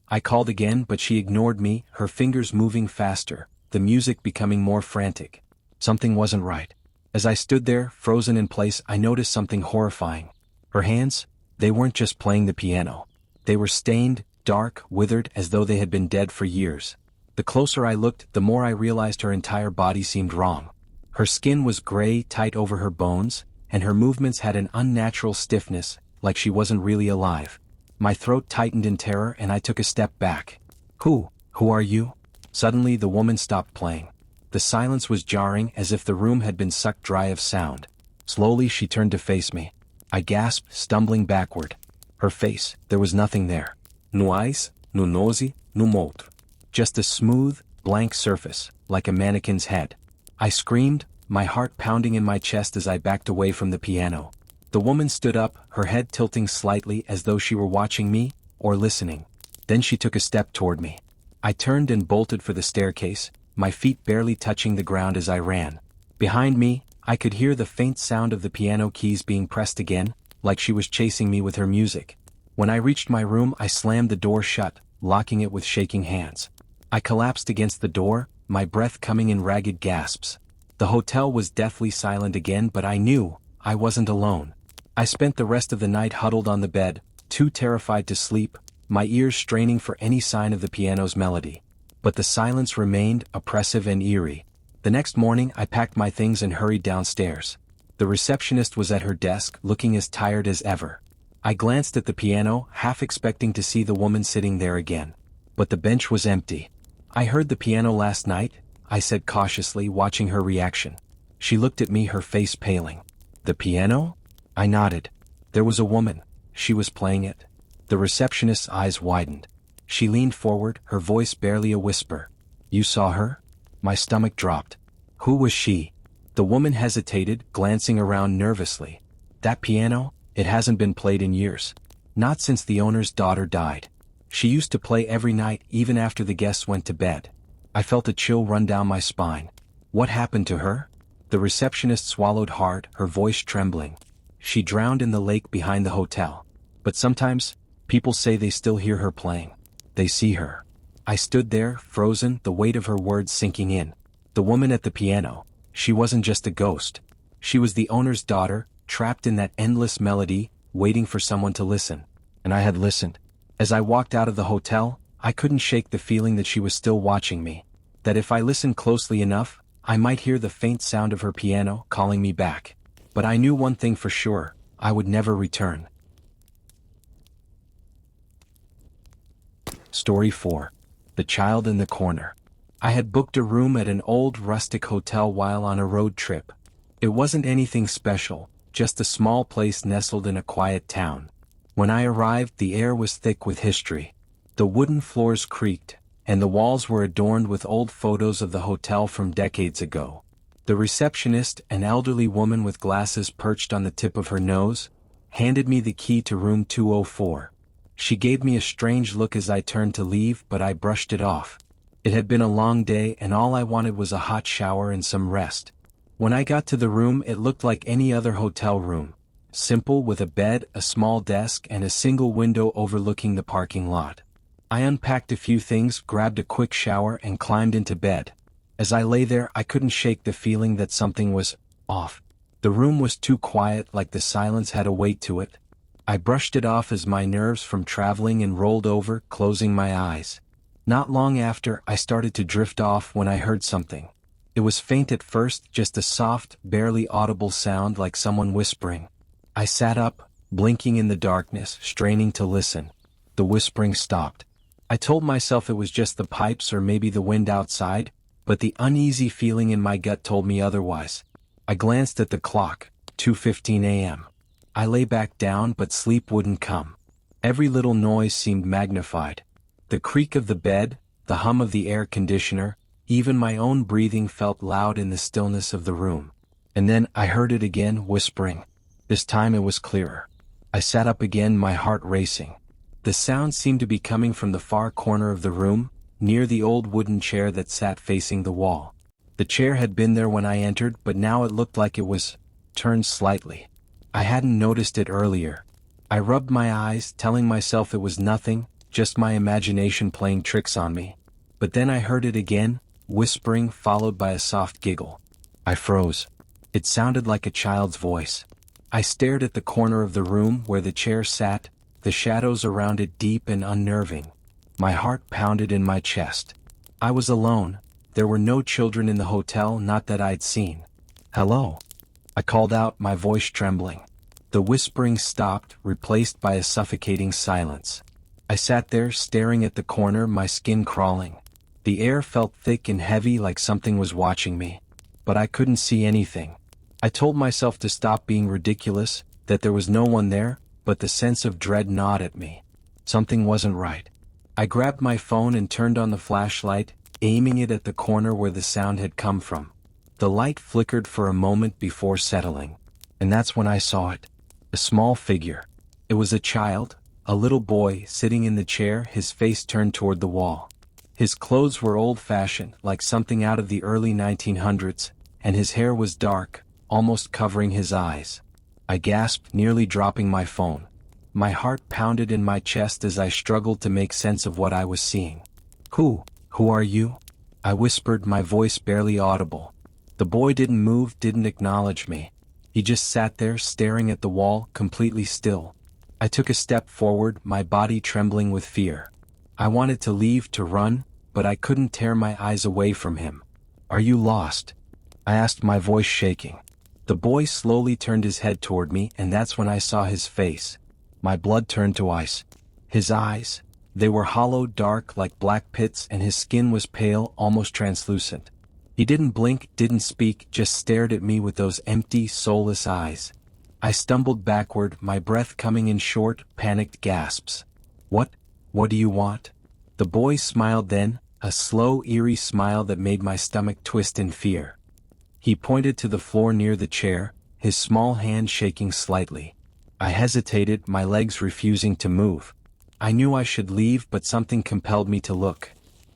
I called again, but she ignored me, her fingers moving faster, the music becoming more frantic. Something wasn't right. As I stood there, frozen in place, I noticed something horrifying. Her hands, they weren't just playing the piano. They were stained, dark, withered, as though they had been dead for years. The closer I looked, the more I realized her entire body seemed wrong. Her skin was gray, tight over her bones, and her movements had an unnatural stiffness, like she wasn't really alive. My throat tightened in terror and I took a step back. Who are you?" Suddenly the woman stopped playing. The silence was jarring, as if the room had been sucked dry of sound. Slowly she turned to face me. I gasped, stumbling backward. Her face, there was nothing there. No eyes, no nose, no mouth. Just a smooth, blank surface, like a mannequin's head. I screamed, my heart pounding in my chest as I backed away from the piano. The woman stood up, her head tilting slightly as though she were watching me, or listening. Then she took a step toward me. I turned and bolted for the staircase, my feet barely touching the ground as I ran. Behind me, I could hear the faint sound of the piano keys being pressed again, like she was chasing me with her music. When I reached my room, I slammed the door shut, locking it with shaking hands. I collapsed against the door, my breath coming in ragged gasps. The hotel was deathly silent again, but I knew I wasn't alone. I spent the rest of the night huddled on the bed, too terrified to sleep, my ears straining for any sign of the piano's melody. But the silence remained, oppressive and eerie. The next morning I packed my things and hurried downstairs. The receptionist was at her desk, looking as tired as ever. I glanced at the piano, half expecting to see the woman sitting there again. But the bench was empty. "I heard the piano last night," I said cautiously, watching her reaction. She looked at me, her face paling. "The piano?" I nodded. There was a woman. She was playing it. The receptionist's eyes widened. She leaned forward, her voice barely a whisper. "You saw her?" My stomach dropped. "Who was she?" The woman hesitated, glancing around nervously. "That piano? It hasn't been played in years. Not since the owner's daughter died. She used to play every night, even after the guests went to bed." I felt a chill run down my spine. "What happened to her?" The receptionist swallowed hard, her voice trembling. "She drowned in the lake behind the hotel. But sometimes, people say they still hear her playing. They see her." I stood there, frozen, the weight of her words sinking in. The woman at the piano, she wasn't just a ghost. She was the owner's daughter, trapped in that endless melody, waiting for someone to listen. And I had listened. As I walked out of the hotel, I couldn't shake the feeling that she was still watching me. That if I listened closely enough, I might hear the faint sound of her piano calling me back. But I knew one thing for sure, I would never return. Story 4. The Child in the Corner. I had booked a room at an old rustic hotel while on a road trip. It wasn't anything special, just a small place nestled in a quiet town. When I arrived, the air was thick with history. The wooden floors creaked, and the walls were adorned with old photos of the hotel from decades ago. The receptionist, an elderly woman with glasses perched on the tip of her nose, handed me the key to room 204. She gave me a strange look as I turned to leave, but I brushed it off. It had been a long day and all I wanted was a hot shower and some rest. When I got to the room, it looked like any other hotel room. Simple, with a bed, a small desk, and a single window overlooking the parking lot. I unpacked a few things, grabbed a quick shower, and climbed into bed. As I lay there, I couldn't shake the feeling that something was off. The room was too quiet, like the silence had a weight to it. I brushed it off as my nerves from traveling and rolled over, closing my eyes. Not long after, I started to drift off when I heard something. It was faint at first, just a soft, barely audible sound like someone whispering. I sat up, blinking in the darkness, straining to listen. The whispering stopped. I told myself it was just the pipes or maybe the wind outside, but the uneasy feeling in my gut told me otherwise. I glanced at the clock, 2:15 a.m. I lay back down, but sleep wouldn't come. Every little noise seemed magnified. The creak of the bed, the hum of the air conditioner, even my own breathing felt loud in the stillness of the room. And then I heard it again, whispering. This time it was clearer. I sat up again, my heart racing. The sound seemed to be coming from the far corner of the room, near the old wooden chair that sat facing the wall. The chair had been there when I entered, but now it looked like it was turned slightly. I hadn't noticed it earlier. I rubbed my eyes, telling myself it was nothing, just my imagination playing tricks on me. But then I heard it again, whispering, followed by a soft giggle. I froze. It sounded like a child's voice. I stared at the corner of the room where the chair sat, the shadows around it deep and unnerving. My heart pounded in my chest. I was alone. There were no children in the hotel, not that I'd seen. "Hello," I called out, my voice trembling. The whispering stopped, replaced by a suffocating silence. I sat there, staring at the corner, my skin crawling. The air felt thick and heavy, like something was watching me. But I couldn't see anything. I told myself to stop being ridiculous, that there was no one there, but the sense of dread gnawed at me. Something wasn't right. I grabbed my phone and turned on the flashlight, aiming it at the corner where the sound had come from. The light flickered for a moment before settling. And that's when I saw it. A small figure. It was a child, a little boy, sitting in the chair, his face turned toward the wall. His clothes were old-fashioned, like something out of the early 1900s, and his hair was dark, almost covering his eyes. I gasped, nearly dropping my phone. My heart pounded in my chest as I struggled to make sense of what I was seeing. Who are you?" I whispered, my voice barely audible. The boy didn't move, didn't acknowledge me. He just sat there, staring at the wall, completely still. I took a step forward, my body trembling with fear. I wanted to leave, to run, but I couldn't tear my eyes away from him. "Are you lost?" I asked, my voice shaking. The boy slowly turned his head toward me, and that's when I saw his face. My blood turned to ice. His eyes, they were hollow, dark, like black pits, and his skin was pale, almost translucent. He didn't blink, didn't speak, just stared at me with those empty, soulless eyes. I stumbled backward, my breath coming in short, panicked gasps. What do you want?" The boy smiled then, a slow, eerie smile that made my stomach twist in fear. He pointed to the floor near the chair, his small hand shaking slightly. I hesitated, my legs refusing to move. I knew I should leave, but something compelled me to look.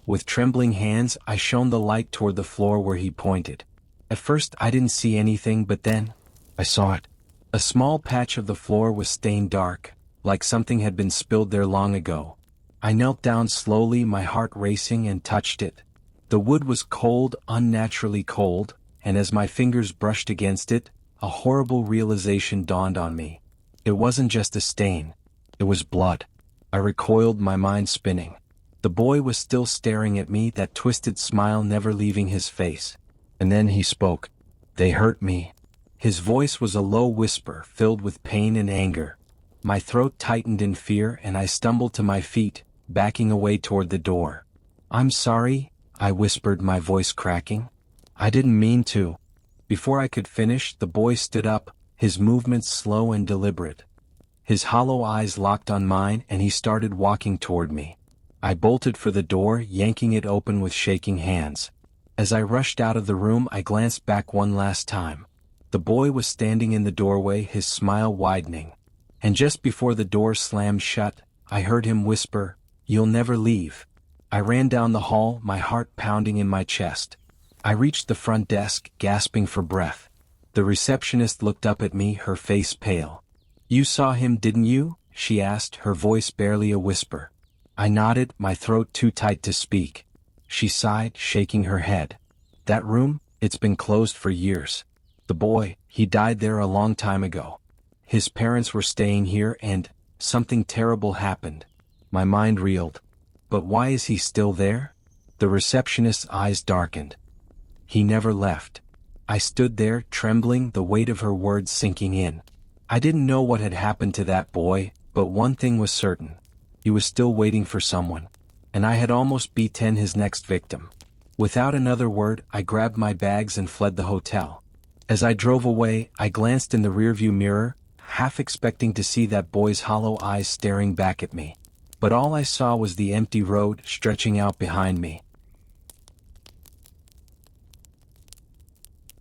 With trembling hands, I shone the light toward the floor where he pointed. At first I didn't see anything, but then I saw it. A small patch of the floor was stained dark, like something had been spilled there long ago. I knelt down slowly, my heart racing, and touched it. The wood was cold, unnaturally cold, and as my fingers brushed against it, a horrible realization dawned on me. It wasn't just a stain. It was blood. I recoiled, my mind spinning. The boy was still staring at me, that twisted smile never leaving his face. And then he spoke. "They hurt me." His voice was a low whisper, filled with pain and anger. My throat tightened in fear, and I stumbled to my feet, backing away toward the door. "I'm sorry," I whispered, my voice cracking. "I didn't mean to." Before I could finish, the boy stood up, his movements slow and deliberate. His hollow eyes locked on mine, and he started walking toward me. I bolted for the door, yanking it open with shaking hands. As I rushed out of the room, I glanced back one last time. The boy was standing in the doorway, his smile widening. And just before the door slammed shut, I heard him whisper, "You'll never leave." I ran down the hall, my heart pounding in my chest. I reached the front desk, gasping for breath. The receptionist looked up at me, her face pale. "You saw him, didn't you?" she asked, her voice barely a whisper. I nodded, my throat too tight to speak. She sighed, shaking her head. "That room, it's been closed for years. The boy, he died there a long time ago. His parents were staying here and something terrible happened." My mind reeled. "But why is he still there?" The receptionist's eyes darkened. "He never left." I stood there, trembling, the weight of her words sinking in. I didn't know what had happened to that boy, but one thing was certain. He was still waiting for someone. And I had almost beaten his next victim. Without another word, I grabbed my bags and fled the hotel. As I drove away, I glanced in the rearview mirror, half expecting to see that boy's hollow eyes staring back at me. But all I saw was the empty road stretching out behind me.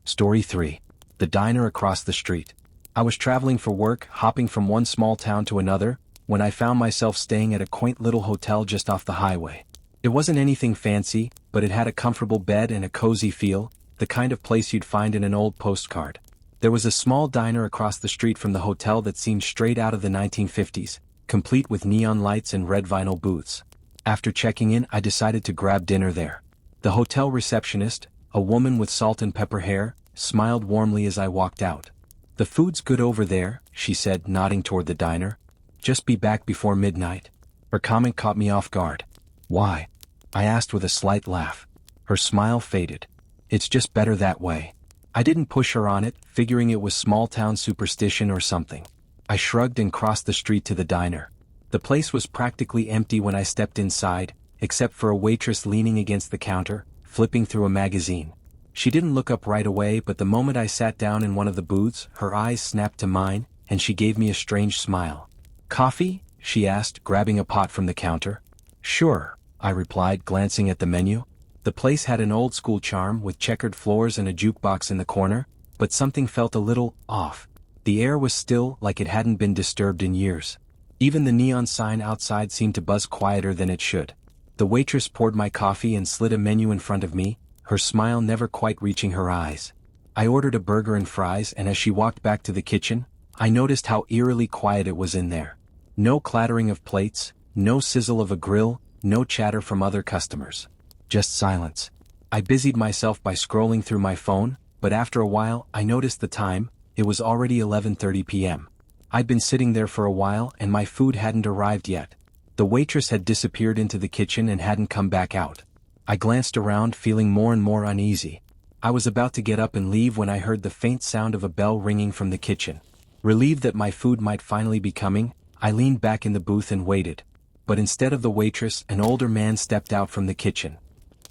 Story 3. The diner across the street. I was traveling for work, hopping from one small town to another, when I found myself staying at a quaint little hotel just off the highway. It wasn't anything fancy, but it had a comfortable bed and a cozy feel, the kind of place you'd find in an old postcard. There was a small diner across the street from the hotel that seemed straight out of the 1950s, complete with neon lights and red vinyl booths. After checking in, I decided to grab dinner there. The hotel receptionist, a woman with salt and pepper hair, smiled warmly as I walked out. "The food's good over there," she said, nodding toward the diner. "Just be back before midnight." Her comment caught me off guard. "Why?" I asked with a slight laugh. Her smile faded. "It's just better that way." I didn't push her on it, figuring it was small-town superstition or something. I shrugged and crossed the street to the diner. The place was practically empty when I stepped inside, except for a waitress leaning against the counter, flipping through a magazine. She didn't look up right away, but the moment I sat down in one of the booths, her eyes snapped to mine, and she gave me a strange smile. "Coffee?" she asked, grabbing a pot from the counter. "Sure," I replied, glancing at the menu. The place had an old-school charm with checkered floors and a jukebox in the corner, but something felt a little off. The air was still, like it hadn't been disturbed in years. Even the neon sign outside seemed to buzz quieter than it should. The waitress poured my coffee and slid a menu in front of me, her smile never quite reaching her eyes. I ordered a burger and fries, and as she walked back to the kitchen, I noticed how eerily quiet it was in there. No clattering of plates, no sizzle of a grill, no chatter from other customers. Just silence. I busied myself by scrolling through my phone, but after a while I noticed the time. It was already 11:30 p.m. I'd been sitting there for a while and my food hadn't arrived yet. The waitress had disappeared into the kitchen and hadn't come back out. I glanced around, feeling more and more uneasy. I was about to get up and leave when I heard the faint sound of a bell ringing from the kitchen. Relieved that my food might finally be coming, I leaned back in the booth and waited. But instead of the waitress, an older man stepped out from the kitchen.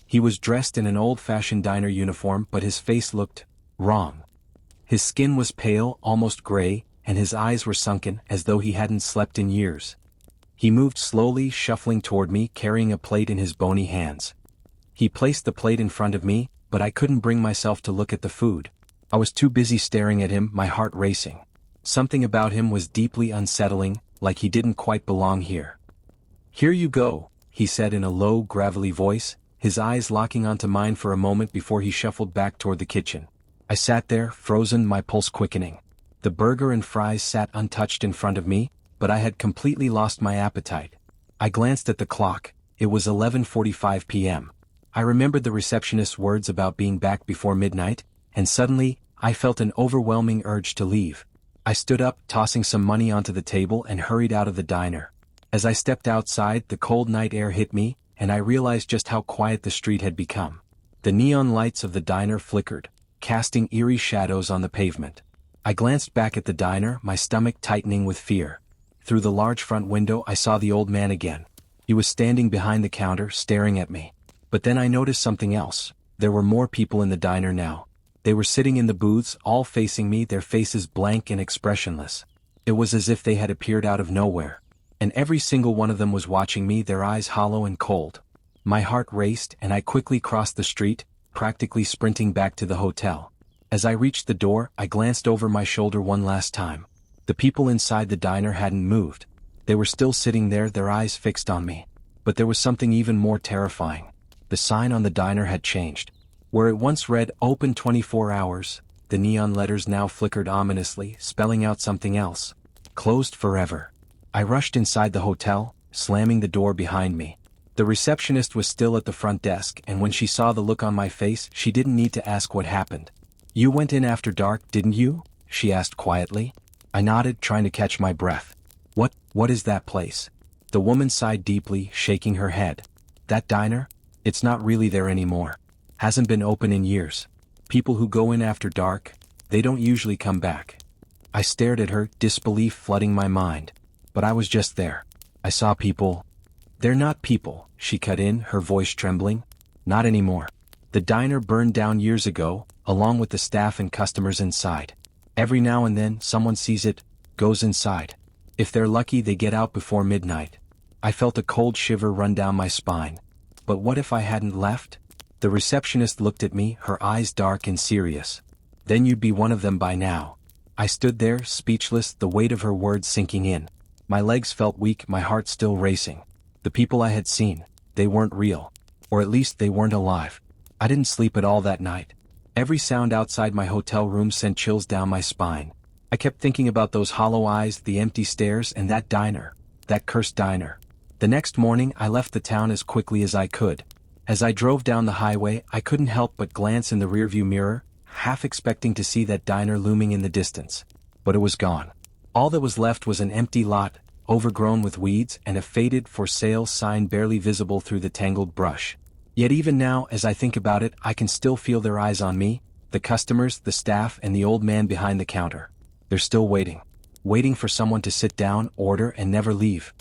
He was dressed in an old-fashioned diner uniform, but his face looked wrong. His skin was pale, almost gray, and his eyes were sunken, as though he hadn't slept in years. He moved slowly, shuffling toward me, carrying a plate in his bony hands. He placed the plate in front of me, but I couldn't bring myself to look at the food. I was too busy staring at him, my heart racing. Something about him was deeply unsettling, like he didn't quite belong here. "Here you go," he said in a low, gravelly voice, his eyes locking onto mine for a moment before he shuffled back toward the kitchen. I sat there, frozen, my pulse quickening. The burger and fries sat untouched in front of me, but I had completely lost my appetite. I glanced at the clock. It was 11:45 p.m. I remembered the receptionist's words about being back before midnight, and suddenly, I felt an overwhelming urge to leave. I stood up, tossing some money onto the table, and hurried out of the diner. As I stepped outside, the cold night air hit me, and I realized just how quiet the street had become. The neon lights of the diner flickered, casting eerie shadows on the pavement. I glanced back at the diner, my stomach tightening with fear. Through the large front window I saw the old man again. He was standing behind the counter, staring at me. But then I noticed something else. There were more people in the diner now. They were sitting in the booths, all facing me, their faces blank and expressionless. It was as if they had appeared out of nowhere. And every single one of them was watching me, their eyes hollow and cold. My heart raced, and I quickly crossed the street, practically sprinting back to the hotel. As I reached the door, I glanced over my shoulder one last time. The people inside the diner hadn't moved. They were still sitting there, their eyes fixed on me. But there was something even more terrifying. The sign on the diner had changed. Where it once read, "Open 24 hours, the neon letters now flickered ominously, spelling out something else. "Closed forever." I rushed inside the hotel, slamming the door behind me. The receptionist was still at the front desk, and when she saw the look on my face, she didn't need to ask what happened. "You went in after dark, didn't you?" she asked quietly. I nodded, trying to catch my breath. What is that place?" The woman sighed deeply, shaking her head. "That diner? It's not really there anymore. Hasn't been open in years. People who go in after dark, they don't usually come back." I stared at her, disbelief flooding my mind. But I was just there. I saw people. "They're not people," she cut in, her voice trembling. "Not anymore. The diner burned down years ago, along with the staff and customers inside. Every now and then, someone sees it, goes inside. If they're lucky, they get out before midnight." I felt a cold shiver run down my spine. But what if I hadn't left? The receptionist looked at me, her eyes dark and serious. "Then you'd be one of them by now." I stood there, speechless, the weight of her words sinking in. My legs felt weak, my heart still racing. The people I had seen, they weren't real. Or at least they weren't alive. I didn't sleep at all that night. Every sound outside my hotel room sent chills down my spine. I kept thinking about those hollow eyes, the empty stairs, and that diner. That cursed diner. The next morning, I left the town as quickly as I could. As I drove down the highway, I couldn't help but glance in the rearview mirror, half expecting to see that diner looming in the distance. But it was gone. All that was left was an empty lot, overgrown with weeds, and a faded "for sale" sign barely visible through the tangled brush. Yet even now, as I think about it, I can still feel their eyes on me, The customers, the staff, and the old man behind the counter. They're still waiting. Waiting for someone to sit down, order, and never leave.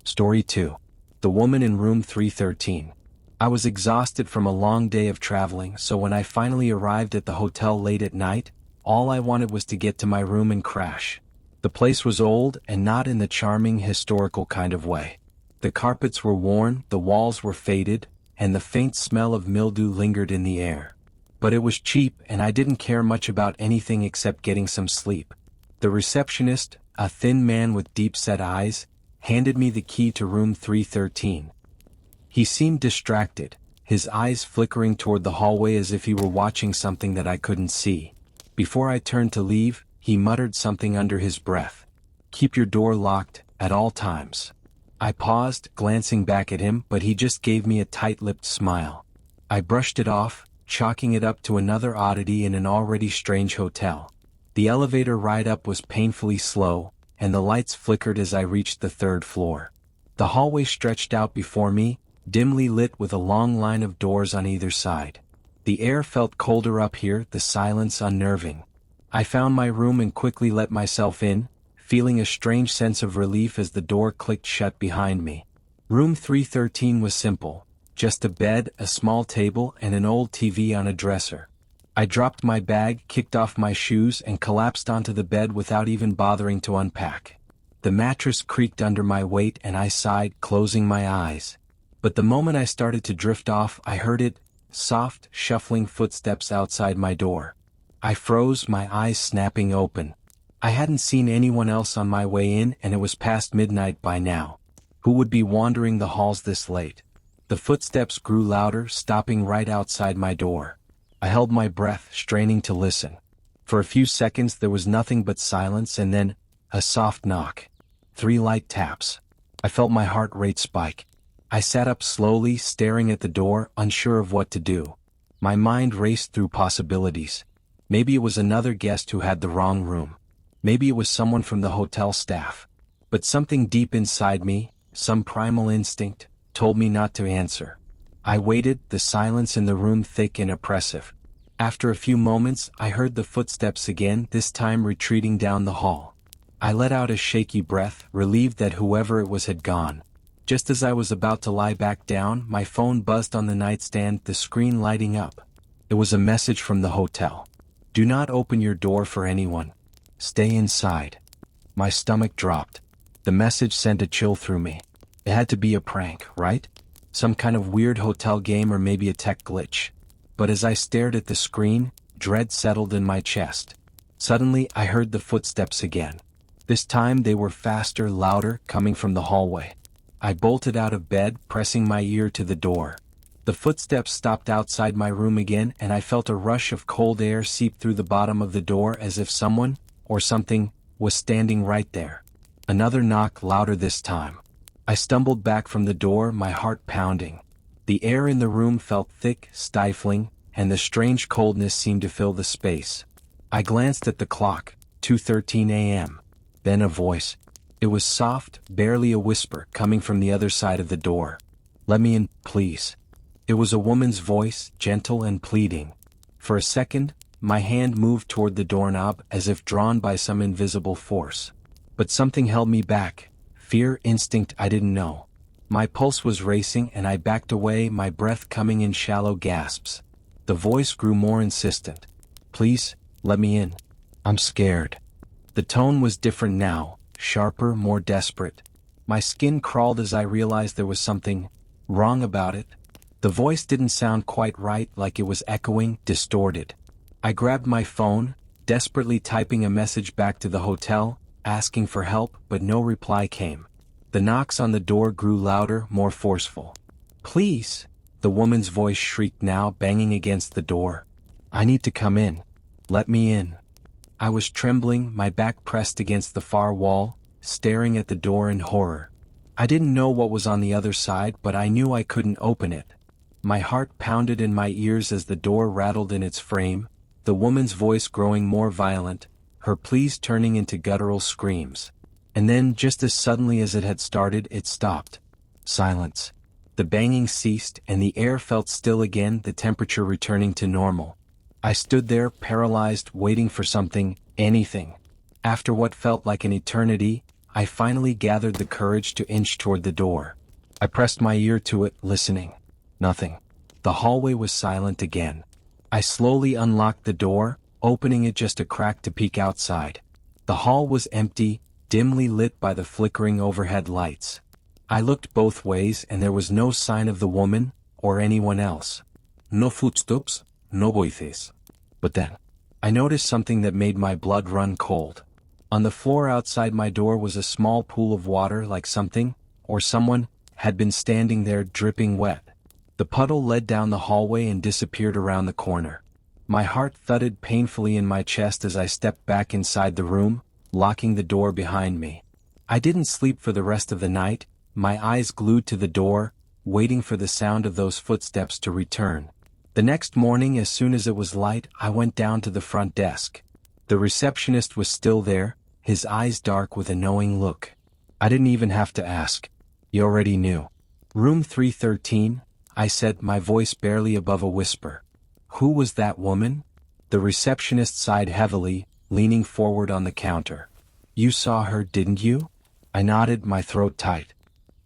Story 2. The woman in room 313. I was exhausted from a long day of traveling, so when I finally arrived at the hotel late at night, all I wanted was to get to my room and crash. The place was old and not in the charming historical kind of way. The carpets were worn, the walls were faded, and the faint smell of mildew lingered in the air. But it was cheap and I didn't care much about anything except getting some sleep. The receptionist, a thin man with deep-set eyes, handed me the key to room 313. He seemed distracted, his eyes flickering toward the hallway as if he were watching something that I couldn't see. Before I turned to leave, he muttered something under his breath. "Keep your door locked, at all times." I paused, glancing back at him, but he just gave me a tight-lipped smile. I brushed it off, chalking it up to another oddity in an already strange hotel. The elevator ride up was painfully slow, and the lights flickered as I reached the 3rd floor. The hallway stretched out before me, dimly lit with a long line of doors on either side. The air felt colder up here, the silence unnerving. I found my room and quickly let myself in, feeling a strange sense of relief as the door clicked shut behind me. Room 313 was simple, just a bed, a small table, and an old TV on a dresser. I dropped my bag, kicked off my shoes, and collapsed onto the bed without even bothering to unpack. The mattress creaked under my weight and I sighed, closing my eyes. But the moment I started to drift off, I heard it, soft, shuffling footsteps outside my door. I froze, my eyes snapping open. I hadn't seen anyone else on my way in, and it was past midnight by now. Who would be wandering the halls this late? The footsteps grew louder, stopping right outside my door. I held my breath, straining to listen. For a few seconds there was nothing but silence, and then, a soft knock. 3 light taps. I felt my heart rate spike. I sat up slowly, staring at the door, unsure of what to do. My mind raced through possibilities. Maybe it was another guest who had the wrong room. Maybe it was someone from the hotel staff. But something deep inside me, some primal instinct, told me not to answer. I waited, the silence in the room thick and oppressive. After a few moments, I heard the footsteps again, this time retreating down the hall. I let out a shaky breath, relieved that whoever it was had gone. Just as I was about to lie back down, my phone buzzed on the nightstand, the screen lighting up. It was a message from the hotel. "Do not open your door for anyone. Stay inside." My stomach dropped. The message sent a chill through me. It had to be a prank, right? Some kind of weird hotel game or maybe a tech glitch. But as I stared at the screen, dread settled in my chest. Suddenly, I heard the footsteps again. This time they were faster, louder, coming from the hallway. I bolted out of bed, pressing my ear to the door. The footsteps stopped outside my room again, and I felt a rush of cold air seep through the bottom of the door as if someone, or something, was standing right there. Another knock, louder this time. I stumbled back from the door, my heart pounding. The air in the room felt thick, stifling, and the strange coldness seemed to fill the space. I glanced at the clock, 2:13 a.m. Then a voice. It was soft, barely a whisper, coming from the other side of the door. "Let me in, please." It was a woman's voice, gentle and pleading. For a second, my hand moved toward the doorknob as if drawn by some invisible force. But something held me back. Fear, instinct, I didn't know. My pulse was racing and I backed away, my breath coming in shallow gasps. The voice grew more insistent. "Please, let me in. I'm scared." The tone was different now, sharper, more desperate. My skin crawled as I realized there was something wrong about it. The voice didn't sound quite right, like it was echoing, distorted. I grabbed my phone, desperately typing a message back to the hotel, asking for help, but no reply came. The knocks on the door grew louder, more forceful. "Please!" The woman's voice shrieked now, banging against the door. "I need to come in. Let me in." I was trembling, my back pressed against the far wall, staring at the door in horror. I didn't know what was on the other side, but I knew I couldn't open it. My heart pounded in my ears as the door rattled in its frame, the woman's voice growing more violent, her pleas turning into guttural screams. And then, just as suddenly as it had started, it stopped. Silence. The banging ceased and the air felt still again, the temperature returning to normal. I stood there, paralyzed, waiting for something, anything. After what felt like an eternity, I finally gathered the courage to inch toward the door. I pressed my ear to it, listening. Nothing. The hallway was silent again. I slowly unlocked the door, opening it just a crack to peek outside. The hall was empty, dimly lit by the flickering overhead lights. I looked both ways and there was no sign of the woman, or anyone else. No footsteps, no voices. But then, I noticed something that made my blood run cold. On the floor outside my door was a small pool of water, like something, or someone, had been standing there dripping wet. The puddle led down the hallway and disappeared around the corner. My heart thudded painfully in my chest as I stepped back inside the room, locking the door behind me. I didn't sleep for the rest of the night, my eyes glued to the door, waiting for the sound of those footsteps to return. The next morning, as soon as it was light, I went down to the front desk. The receptionist was still there, his eyes dark with a knowing look. I didn't even have to ask. He already knew. Room 313, I said, my voice barely above a whisper. Who was that woman? The receptionist sighed heavily, leaning forward on the counter. You saw her, didn't you? I nodded, my throat tight.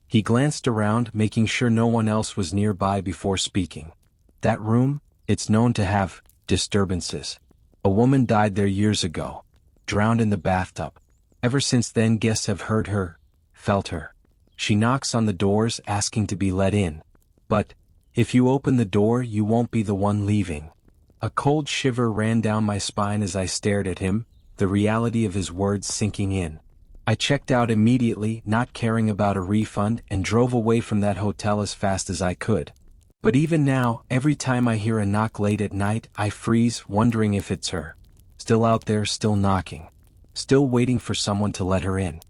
He glanced around, making sure no one else was nearby before speaking. That room, it's known to have disturbances. A woman died there years ago. Drowned in the bathtub. Ever since then guests have heard her, felt her. She knocks on the doors asking to be let in. But, if you open the door you won't be the one leaving. A cold shiver ran down my spine as I stared at him, the reality of his words sinking in. I checked out immediately, not caring about a refund, and drove away from that hotel as fast as I could. But even now, every time I hear a knock late at night, I freeze, wondering if it's her. Still out there, still knocking. Still waiting for someone to let her in.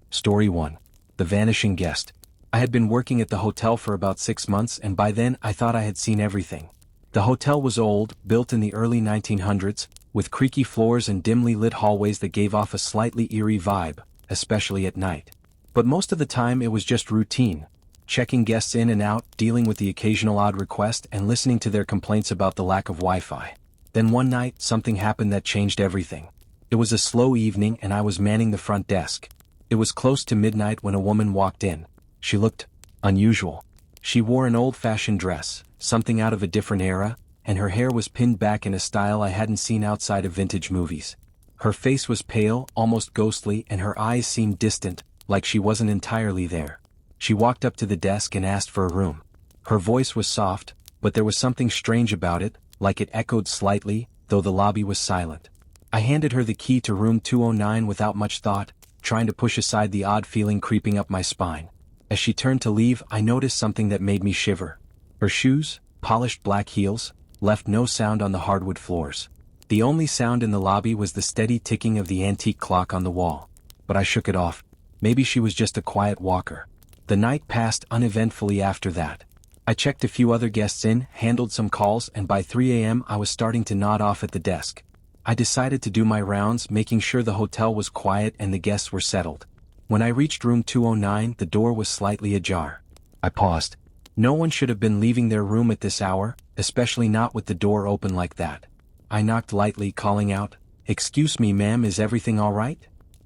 Story 1. The Vanishing Guest. I had been working at the hotel for about 6 months, and by then I thought I had seen everything. The hotel was old, built in the early 1900s, with creaky floors and dimly lit hallways that gave off a slightly eerie vibe, especially at night. But most of the time it was just routine. Checking guests in and out, dealing with the occasional odd request, and listening to their complaints about the lack of Wi-Fi. Then one night, something happened that changed everything. It was a slow evening and I was manning the front desk. It was close to midnight when a woman walked in. She looked unusual. She wore an old-fashioned dress, something out of a different era, and her hair was pinned back in a style I hadn't seen outside of vintage movies. Her face was pale, almost ghostly, and her eyes seemed distant, like she wasn't entirely there. She walked up to the desk and asked for a room. Her voice was soft, but there was something strange about it, like it echoed slightly, though the lobby was silent. I handed her the key to room 209 without much thought, trying to push aside the odd feeling creeping up my spine. As she turned to leave, I noticed something that made me shiver. Her shoes, polished black heels, left no sound on the hardwood floors. The only sound in the lobby was the steady ticking of the antique clock on the wall. But I shook it off. Maybe she was just a quiet walker. The night passed uneventfully after that. I checked a few other guests in, handled some calls, and by 3 a.m. I was starting to nod off at the desk. I decided to do my rounds, making sure the hotel was quiet and the guests were settled. When I reached room 209, the door was slightly ajar. I paused. No one should have been leaving their room at this hour, especially not with the door open like that. I knocked lightly, calling out, "Excuse me, ma'am, is everything all right?"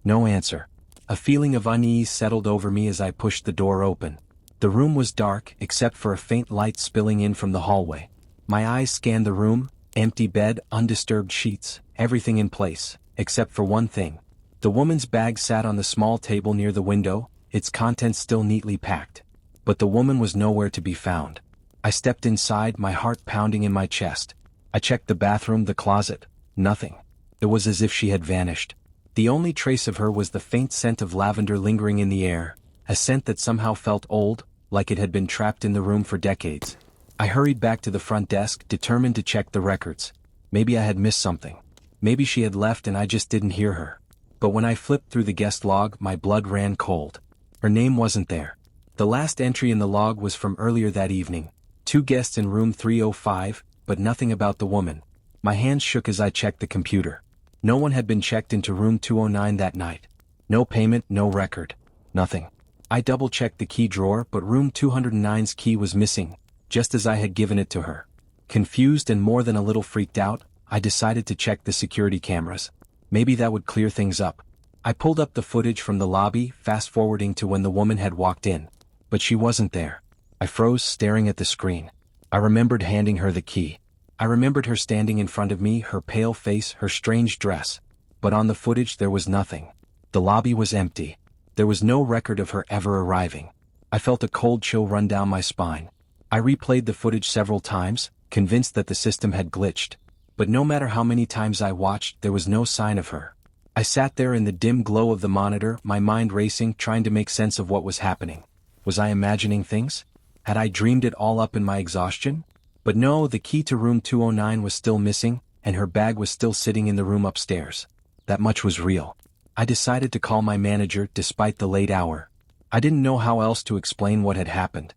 No answer. A feeling of unease settled over me as I pushed the door open. The room was dark, except for a faint light spilling in from the hallway. My eyes scanned the room, empty bed, undisturbed sheets, everything in place, except for one thing. The woman's bag sat on the small table near the window, its contents still neatly packed. But the woman was nowhere to be found. I stepped inside, my heart pounding in my chest. I checked the bathroom, the closet. Nothing. It was as if she had vanished. The only trace of her was the faint scent of lavender lingering in the air, a scent that somehow felt old, like it had been trapped in the room for decades. I hurried back to the front desk, determined to check the records. Maybe I had missed something. Maybe she had left and I just didn't hear her. But when I flipped through the guest log, my blood ran cold. Her name wasn't there. The last entry in the log was from earlier that evening. 2 guests in room 305, but nothing about the woman. My hands shook as I checked the computer. No one had been checked into room 209 that night. No payment, no record. Nothing. I double-checked the key drawer, but room 209's key was missing, just as I had given it to her. Confused and more than a little freaked out, I decided to check the security cameras. Maybe that would clear things up. I pulled up the footage from the lobby, fast-forwarding to when the woman had walked in. But she wasn't there. I froze, staring at the screen. I remembered handing her the key. I remembered her standing in front of me, her pale face, her strange dress. But on the footage there was nothing. The lobby was empty. There was no record of her ever arriving. I felt a cold chill run down my spine. I replayed the footage several times, convinced that the system had glitched. But no matter how many times I watched, there was no sign of her. I sat there in the dim glow of the monitor, my mind racing, trying to make sense of what was happening. Was I imagining things? Had I dreamed it all up in my exhaustion? But no, the key to room 209 was still missing, and her bag was still sitting in the room upstairs. That much was real. I decided to call my manager despite the late hour. I didn't know how else to explain what had happened.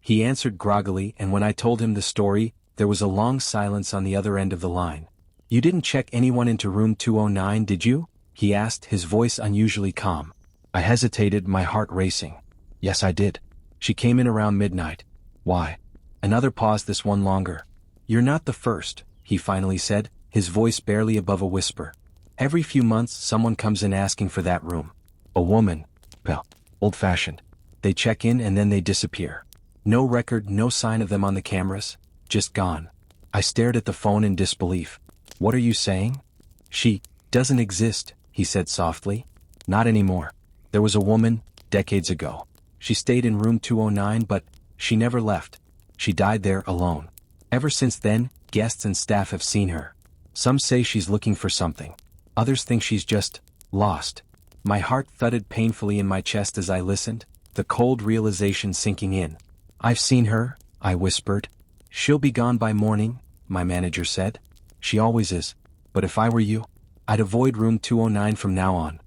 He answered groggily, and when I told him the story, there was a long silence on the other end of the line. "You didn't check anyone into room 209, did you?" he asked, his voice unusually calm. I hesitated, my heart racing. "Yes, I did. She came in around midnight." "Why?" Another pause, this one longer. "You're not the first," he finally said, his voice barely above a whisper. "Every few months someone comes in asking for that room. A woman. Well, old-fashioned. They check in and then they disappear. No record, no sign of them on the cameras. Just gone." I stared at the phone in disbelief. "What are you saying?" "She doesn't exist," he said softly. "Not anymore. There was a woman, decades ago. She stayed in room 209, but she never left. She died there alone. Ever since then, guests and staff have seen her. Some say she's looking for something. Others think she's just lost." My heart thudded painfully in my chest as I listened, the cold realization sinking in. "I've seen her," I whispered. "She'll be gone by morning," my manager said. "She always is. But if I were you, I'd avoid room 209 from now on."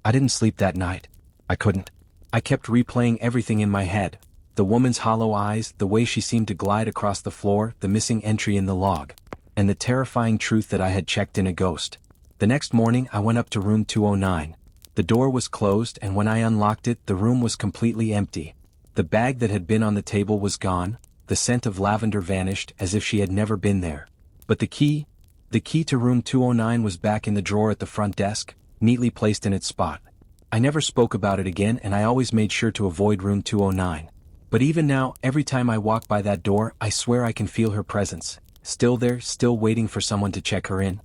I didn't sleep that night. I couldn't. I kept replaying everything in my head. The woman's hollow eyes, the way she seemed to glide across the floor, the missing entry in the log. And the terrifying truth that I had checked in a ghost. The next morning I went up to room 209. The door was closed, and when I unlocked it, the room was completely empty. The bag that had been on the table was gone. The scent of lavender vanished, as if she had never been there. But the key to room 209 was back in the drawer at the front desk, neatly placed in its spot. I never spoke about it again, and I always made sure to avoid room 209. But even now, every time I walk by that door, I swear I can feel her presence. Still there, still waiting for someone to check her in.